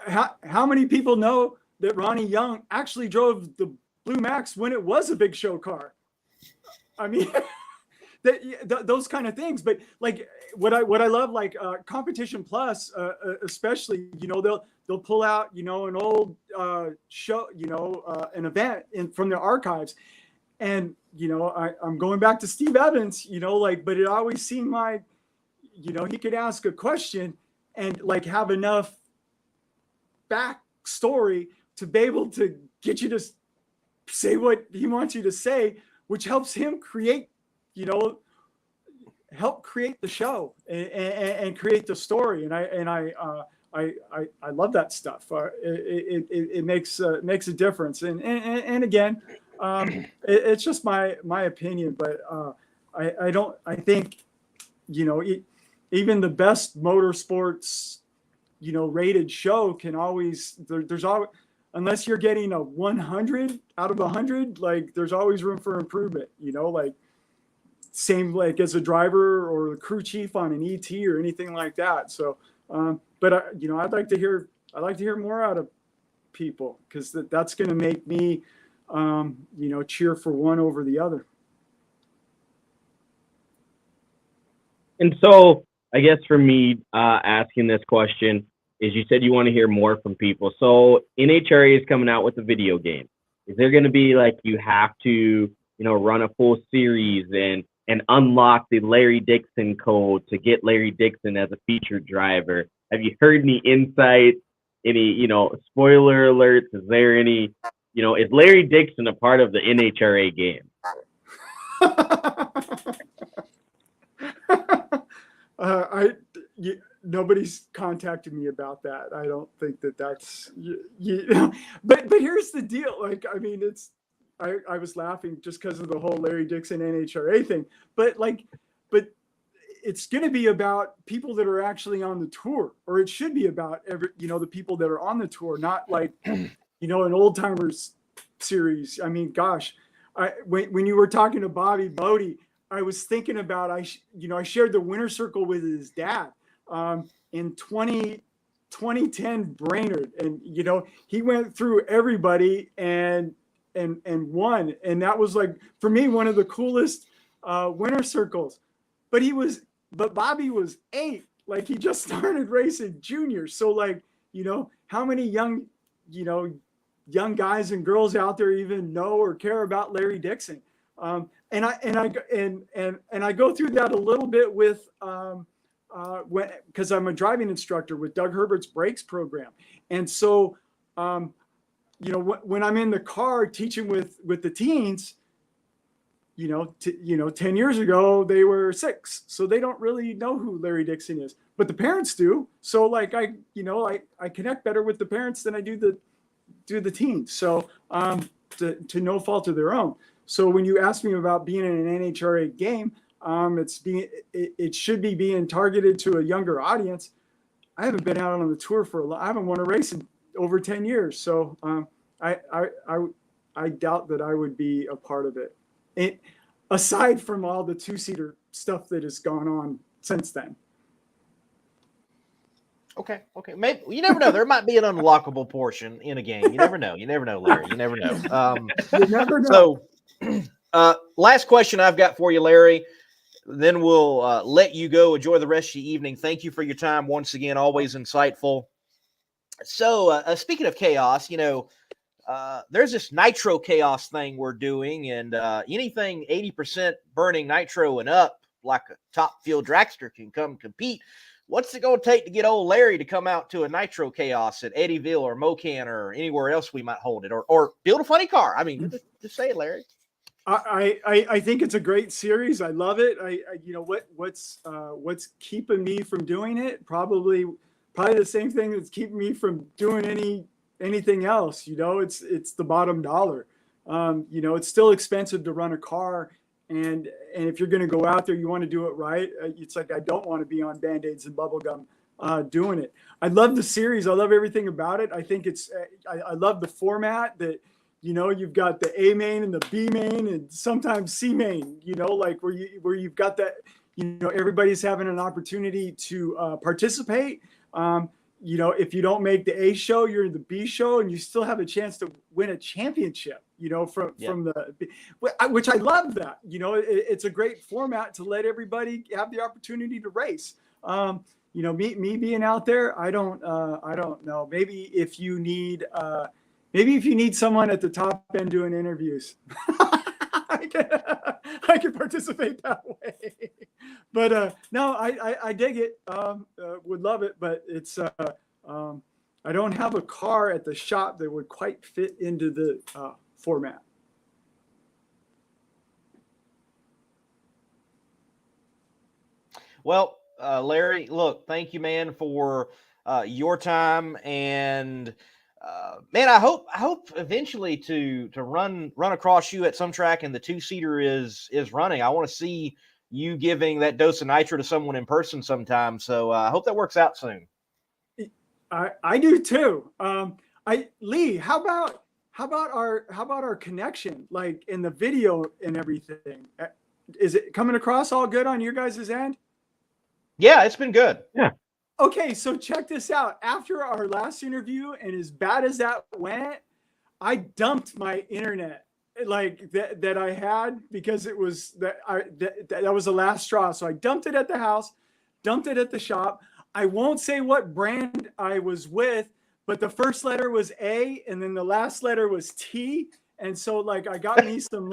I: How many people know that Ronnie Young actually drove the Blue Max when it was a big show car? I mean, those kind of things. But like what I love, like Competition Plus, especially, they'll pull out, an old show, an event from the archives. And, I'm going back to Steve Evans, but it always seemed like, he could ask a question and like have enough backstory to be able to get you to say what he wants you to say, which helps him create, help create the show and create the story. And I love that stuff. It makes a difference. And again, it's just my opinion, but I think, even the best motorsports, rated show can always, there's always, unless you're getting a 100 out of 100, like there's always room for improvement, like same like as a driver or the crew chief on an ET or anything like that. So, but I'd like to hear more out of people, because that's going to make me, cheer for one over the other.
C: And so I guess for me, asking this question is, you said you want to hear more from people. So NHRA is coming out with a video game. Is there going to be like, you have to, run a full series and unlock the Larry Dixon code to get Larry Dixon as a featured driver? Have you heard any insights, any, spoiler alerts? Is there any, is Larry Dixon a part of the NHRA game?
I: Nobody's contacted me about that. I don't think that's, but here's the deal. Like, I mean, I was laughing just because of the whole Larry Dixon NHRA thing, but it's going to be about people that are actually on the tour, or it should be about the people that are on the tour, not like, an old timers series. I mean, gosh, when you were talking to Bobby Bode, I was thinking about, I shared the winner circle with his dad in 2010 Brainerd, and he went through everybody and won, and that was like, for me, one of the coolest winner circles. But Bobby was 8, like he just started racing juniors. So like, how many young guys and girls out there even know or care about Larry Dixon? And I go through that a little bit with because I'm a driving instructor with Doug Herbert's brakes program, and so when I'm in the car teaching with the teens, 10 years ago they were 6, so they don't really know who Larry Dixon is, but the parents do. So like I connect better with the parents than I do the teens. So to no fault of their own. So when you ask me about being in an NHRA game, it should be being targeted to a younger audience. I haven't been out on the tour I haven't won a race in over 10 years. So I doubt that I would be a part of it. Aside from all the 2-seater stuff that has gone on since then.
B: Okay. Maybe you never know. There might be an unlockable portion in a game. You never know. Larry. You never know.
I: You never know.
B: So, last question I've got for you, Larry. Then we'll let you go. Enjoy the rest of your evening. Thank you for your time once again. Always insightful. So, speaking of chaos, there's this nitro chaos thing we're doing, and anything 80% burning nitro and up, like a top field dragster, can come compete. What's it going to take to get old Larry to come out to a nitro chaos at Eddyville or Mocan or anywhere else we might hold it, or build a funny car? I mean, just say it, Larry.
I: I think it's a great series. I love it. What's keeping me from doing it? Probably the same thing that's keeping me from doing anything else. It's the bottom dollar. It's still expensive to run a car And if you're going to go out there, you want to do it right. It's like, I don't want to be on Band-Aids and bubblegum doing it. I love the series. I love everything about it. I think it's, I love the format that, you know, you've got the A main and the B main and sometimes C main, you know, like where you've got that, you know, everybody's having an opportunity to participate. You know, if you don't make the A show, you're in the B show, and you still have a chance to win a championship, you know, from the, which I love that, you know, it's a great format to let everybody have the opportunity to race. You know, me being out there, I don't know. Maybe if you need someone at the top end doing interviews, I can participate that way. But no, I dig it. Would love it, but it's I don't have a car at the shop that would quite fit into the format.
B: Well, Larry, look, thank you, man, for your time, and man, I hope eventually to run across you at some track and the 2-seater is running. I want to see you giving that dose of nitro to someone in person sometime. So I hope that works out soon.
I: I do too. Lee, how about our connection, like in the video and everything? Is it coming across all good on your guys' end?
B: Yeah, it's been good.
C: Yeah.
I: Okay, so check this out. After our last interview, and as bad as that went, I dumped my internet like that I had, because it was that was the last straw. So I dumped it at the house, dumped it at the shop. I won't say what brand I was with, but the first letter was A, and then the last letter was T. And so like I got me some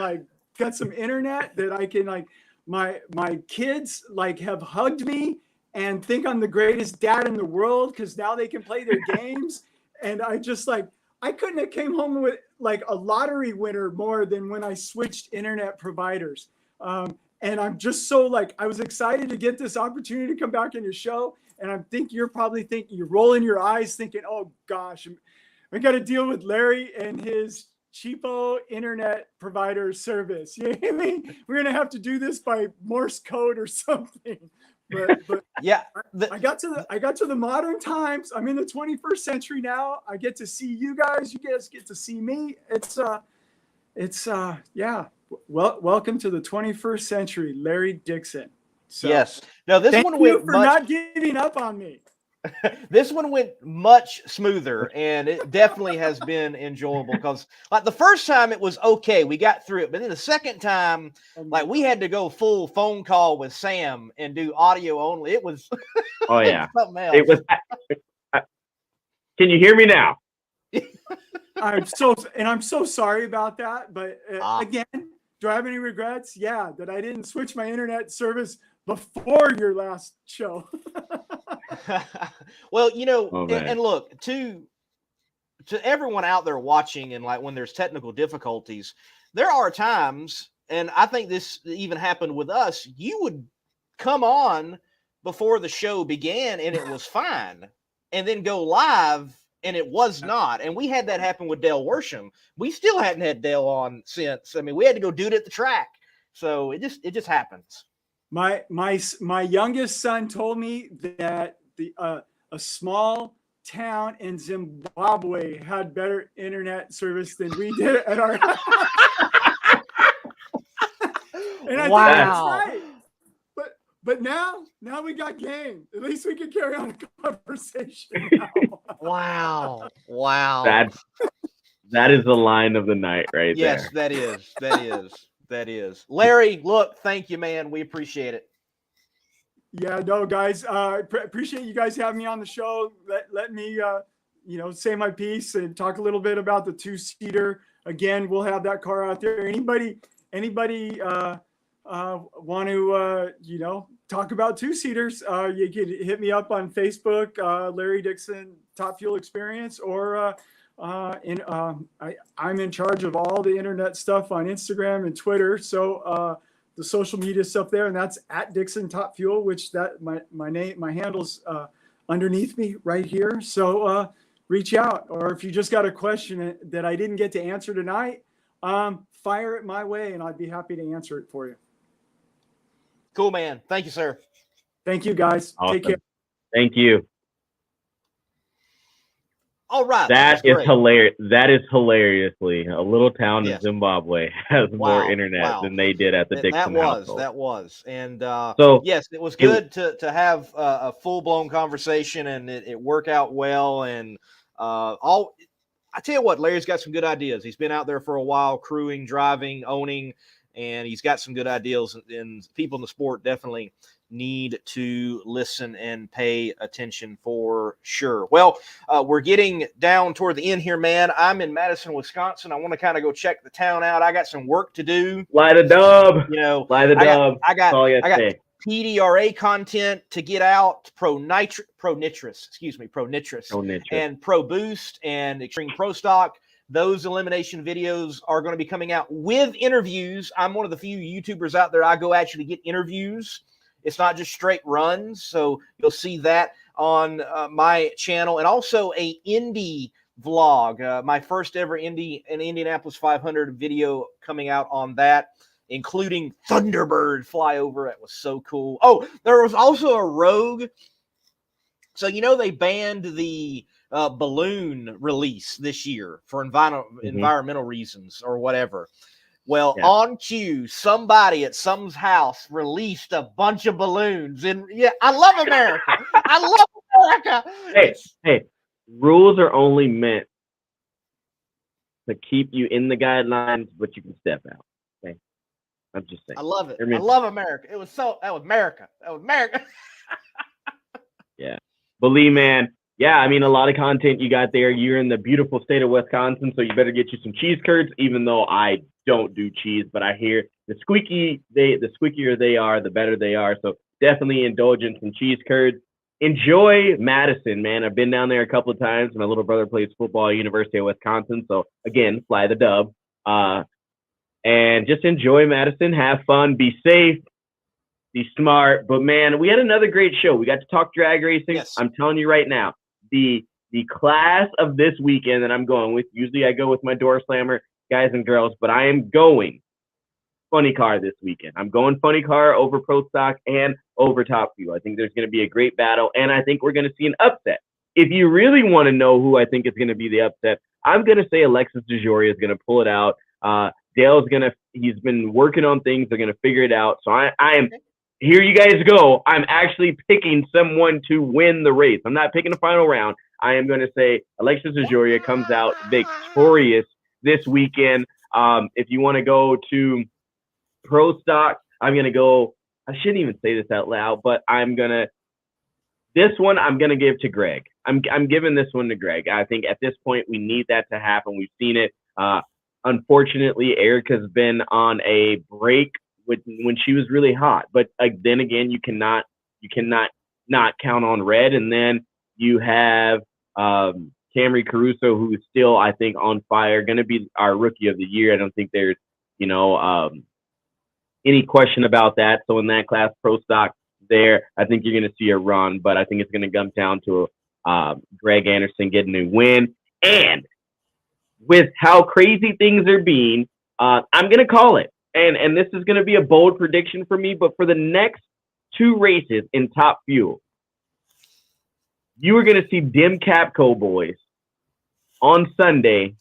I: some internet that I can my kids have hugged me and think I'm the greatest dad in the world because now they can play their games. And I just I couldn't have came home with a lottery winner more than when I switched internet providers. And I'm just so I was excited to get this opportunity to come back in your show. And I think you're probably thinking, you're rolling your eyes thinking, oh gosh, I got to deal with Larry and his cheapo internet provider service. You know what I mean? We're going to have to do this by Morse code or something. But
B: yeah,
I: I got to the modern times. I'm in the 21st century now. I get to see you guys. You guys get to see me. It's yeah. Well, welcome to the 21st century, Larry Dixon. So,
B: yes. No, this one went
I: for not giving up on me.
B: This one went much smoother, and it definitely has been enjoyable because the first time it was okay. We got through it. But then the second time, we had to go full phone call with Sam and do audio only. It was
C: oh yeah.
B: Something else.
C: It was Can you hear me now?
I: I'm so sorry about that. But again, do I have any regrets? Yeah, that I didn't switch my internet service before your last show.
B: Well, and look, to everyone out there watching, and when there's technical difficulties, there are times, and I think this even happened with us, you would come on before the show began and it was fine, and then go live and it was not. And we had that happen with Dale Worsham. We still hadn't had Dale on since. I mean, we had to go do it at the track. So it just happens.
I: My youngest son told me that a small town in Zimbabwe had better internet service than we did at our house. And I think that's right. But now we got game. At least we can carry on a conversation now.
B: Wow.
C: That is the line of the night right there.
B: Yes, that is. Larry, look, thank you, man. We appreciate it.
I: Yeah, no, guys, appreciate you guys having me on the show. Let me, say my piece and talk a little bit about the 2-seater. Again, we'll have that car out there. Anybody want to, talk about 2-seaters? You can hit me up on Facebook, Larry Dixon Top Fuel Experience, or I'm in charge of all the internet stuff on Instagram and Twitter. So the social media stuff there, and that's at Dixon Top Fuel, which my handle's underneath me right here. So reach out, or if you just got a question that I didn't get to answer tonight, fire it my way, and I'd be happy to answer it for you.
B: Cool, man. Thank you, sir.
I: Thank you, guys.
C: Awesome.
I: Take care.
C: Thank you.
B: All right.
C: That is
B: great.
C: hilarious. That is hilariously a little town
B: Yes.
C: in Zimbabwe has more internet than they did at the Dixon household.
B: That was. And
C: so
B: yes, it was good to have a full-blown conversation, and it worked out well. And I tell you what, Larry's got some good ideas. He's been out there for a while, crewing, driving, owning, and he's got some good ideas. And people in the sport definitely need to listen and pay attention for sure. Well, we're getting down toward the end here, man. I'm in Madison, Wisconsin. I want to kind of go check the town out. I got some work to do.
C: Fly the dub.
B: Fly the
C: dub.
B: I got PDRA content to get out, Pro Nitrous, and Pro Boost and Extreme Pro Stock. Those elimination videos are going to be coming out with interviews. I'm one of the few YouTubers out there I go actually get interviews. It's not just straight runs. So you'll see that on my channel, and also a Indy vlog, my first ever an Indianapolis 500 video coming out on that, including Thunderbird flyover. It was so cool. Oh, there was also a Rogue. So, they banned the balloon release this year for environmental reasons or whatever. Well, on cue, somebody at some's house released a bunch of balloons. And I love America. I love America.
C: Hey, rules are only meant to keep you in the guidelines, but you can step out. Okay, I'm just saying.
B: I love it. I love America. That was America. That was America.
C: Yeah, believe, man. Yeah, I mean, a lot of content you got there. You're in the beautiful state of Wisconsin, so you better get you some cheese curds, even though I don't do cheese, but I hear the squeakier they are, the better they are. So definitely indulge in some cheese curds. Enjoy Madison, man. I've been down there a couple of times. My little brother plays football at University of Wisconsin. So again, fly the dub. And just enjoy Madison, have fun, be safe, be smart. But man, we had another great show. We got to talk drag racing.
B: Yes.
C: I'm telling you right now, the class of this weekend that I'm going with, usually I go with my door slammer guys and girls, but I am going funny car this weekend. I'm going funny car over Pro Stock and over Top Fuel. I think there's going to be a great battle, and I think we're going to see an upset. If you really want to know who I think is going to be the upset, I'm going to say Alexis DeJoria is going to pull it out. He's been working on things. They're going to figure it out. So I am, here you guys go. I'm actually picking someone to win the race. I'm not picking the final round. I am going to say Alexis DeJoria comes out victorious this weekend. If you want to go to Pro Stock, I'm going to go, I shouldn't even say this out loud, but this one I'm going to give to Greg. I'm giving this one to Greg. I think at this point we need that to happen. We've seen it. Unfortunately, Erica's been on a break when she was really hot, but then again, you cannot not count on Red. And then you have Camry Caruso, who is still, I think, on fire, going to be our rookie of the year. I don't think there's, any question about that. So in that class, Pro Stock there, I think you're going to see a run, but I think it's going to come down to Greg Anderson getting a win. And with how crazy things are being, I'm going to call it. And this is going to be a bold prediction for me, but for the next two races in Top Fuel, you are going to see Dim Capco boys on Sunday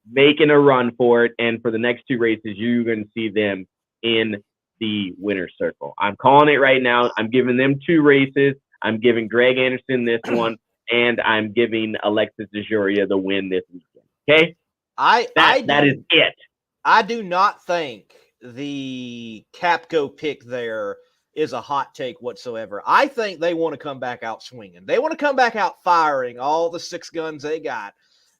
C: making a run for it. And for the next two races, you're going to see them in the winner's circle. I'm calling it right now. I'm giving them two races. I'm giving Greg Anderson this one, and I'm giving Alexis DeJoria the win this weekend. Okay? That is it.
B: I do not think the Capco pick there is a hot take whatsoever. I think they want to come back out swinging. They want to come back out firing all the six guns they got.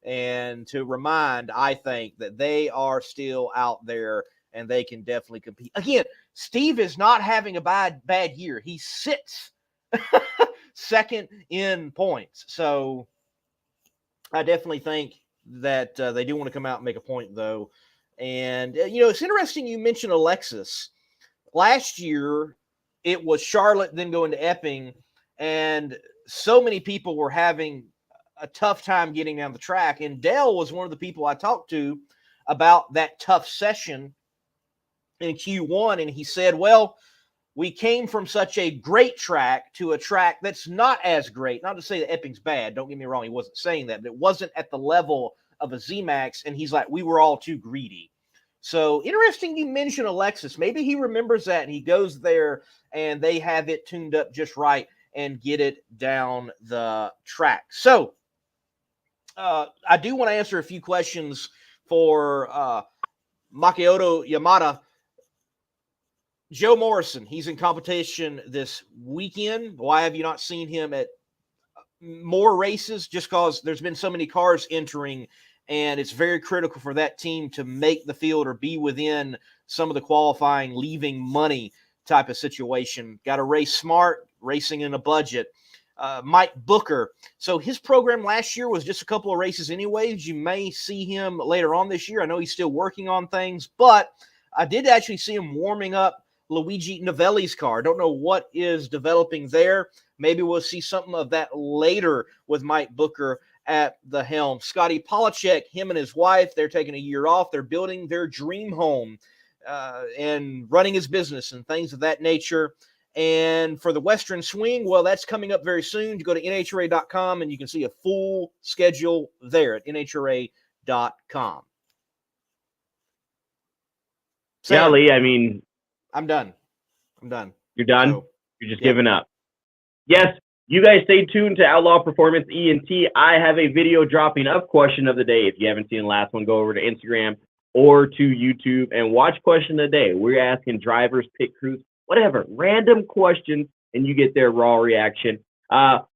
B: And to remind, I think that they are still out there and they can definitely compete. Again, Steve is not having a bad year. He sits second in points. So I definitely think that they do want to come out and make a point, though. And, it's interesting you mentioned Alexis. Last year, it was Charlotte, then going to Epping, and so many people were having a tough time getting down the track. And Dale was one of the people I talked to about that tough session in Q1, and he said, well, we came from such a great track to a track that's not as great. Not to say that Epping's bad. Don't get me wrong. He wasn't saying that, but it wasn't at the level of a Z-Max. And he's like, we were all too greedy. So interesting you mention Alexis. Maybe he remembers that and he goes there and they have it tuned up just right and get it down the track. So I do want to answer a few questions for Makoto Yamada. Joe Morrison, he's in competition this weekend. Why have you not seen him at more races? Just because there's been so many cars entering, and it's very critical for that team to make the field or be within some of the qualifying, leaving money type of situation. Got to race smart, racing in a budget. Mike Booker. So his program last year was just a couple of races anyways. You may see him later on this year. I know he's still working on things, but I did actually see him warming up Luigi Novelli's car. Don't know what is developing there. Maybe we'll see something of that later with Mike Booker at the helm. Scotty Polacek, him and his wife, they're taking a year off. They're building their dream home and running his business and things of that nature. And for the Western Swing, well, that's coming up very soon. You go to NHRA.com and you can see a full schedule there at NHRA.com.
C: Yeah, Lee, I mean,
B: I'm done.
C: You're done?
B: So,
C: You're just giving up. Yes, you guys stay tuned to Outlaw Performance ENT. I have a video dropping up question of the day. If you haven't seen the last one, go over to Instagram or to YouTube and watch question of the day. We're asking drivers, pit crews, whatever, random questions, and you get their raw reaction.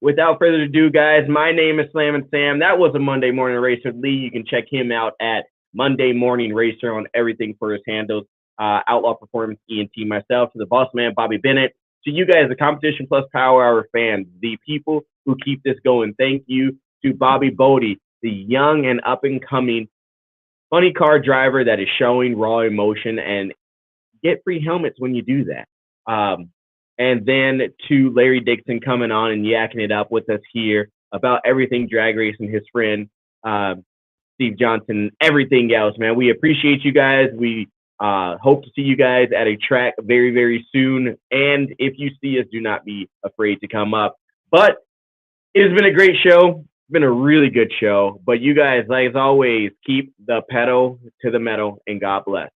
C: Without further ado, guys, my name is Slammin' Sam. That was a Monday Morning Racer. Lee, you can check him out at Monday Morning Racer on everything for his handles. Outlaw Performance ENT, myself, to the boss man, Bobby Bennett, to you guys, the Competition Plus Power Hour fans, the people who keep this going. Thank you to Bobby Bode, the young and up-and-coming funny car driver that is showing raw emotion, and get free helmets when you do that. And then to Larry Dixon coming on and yakking it up with us here about everything drag racing, his friend, Steve Johnson, everything else, man. We appreciate you guys. We hope to see you guys at a track very, very soon. And if you see us, do not be afraid to come up. But it has been a great show. It's been a really good show. But you guys, like as always, keep the pedal to the metal, and God bless.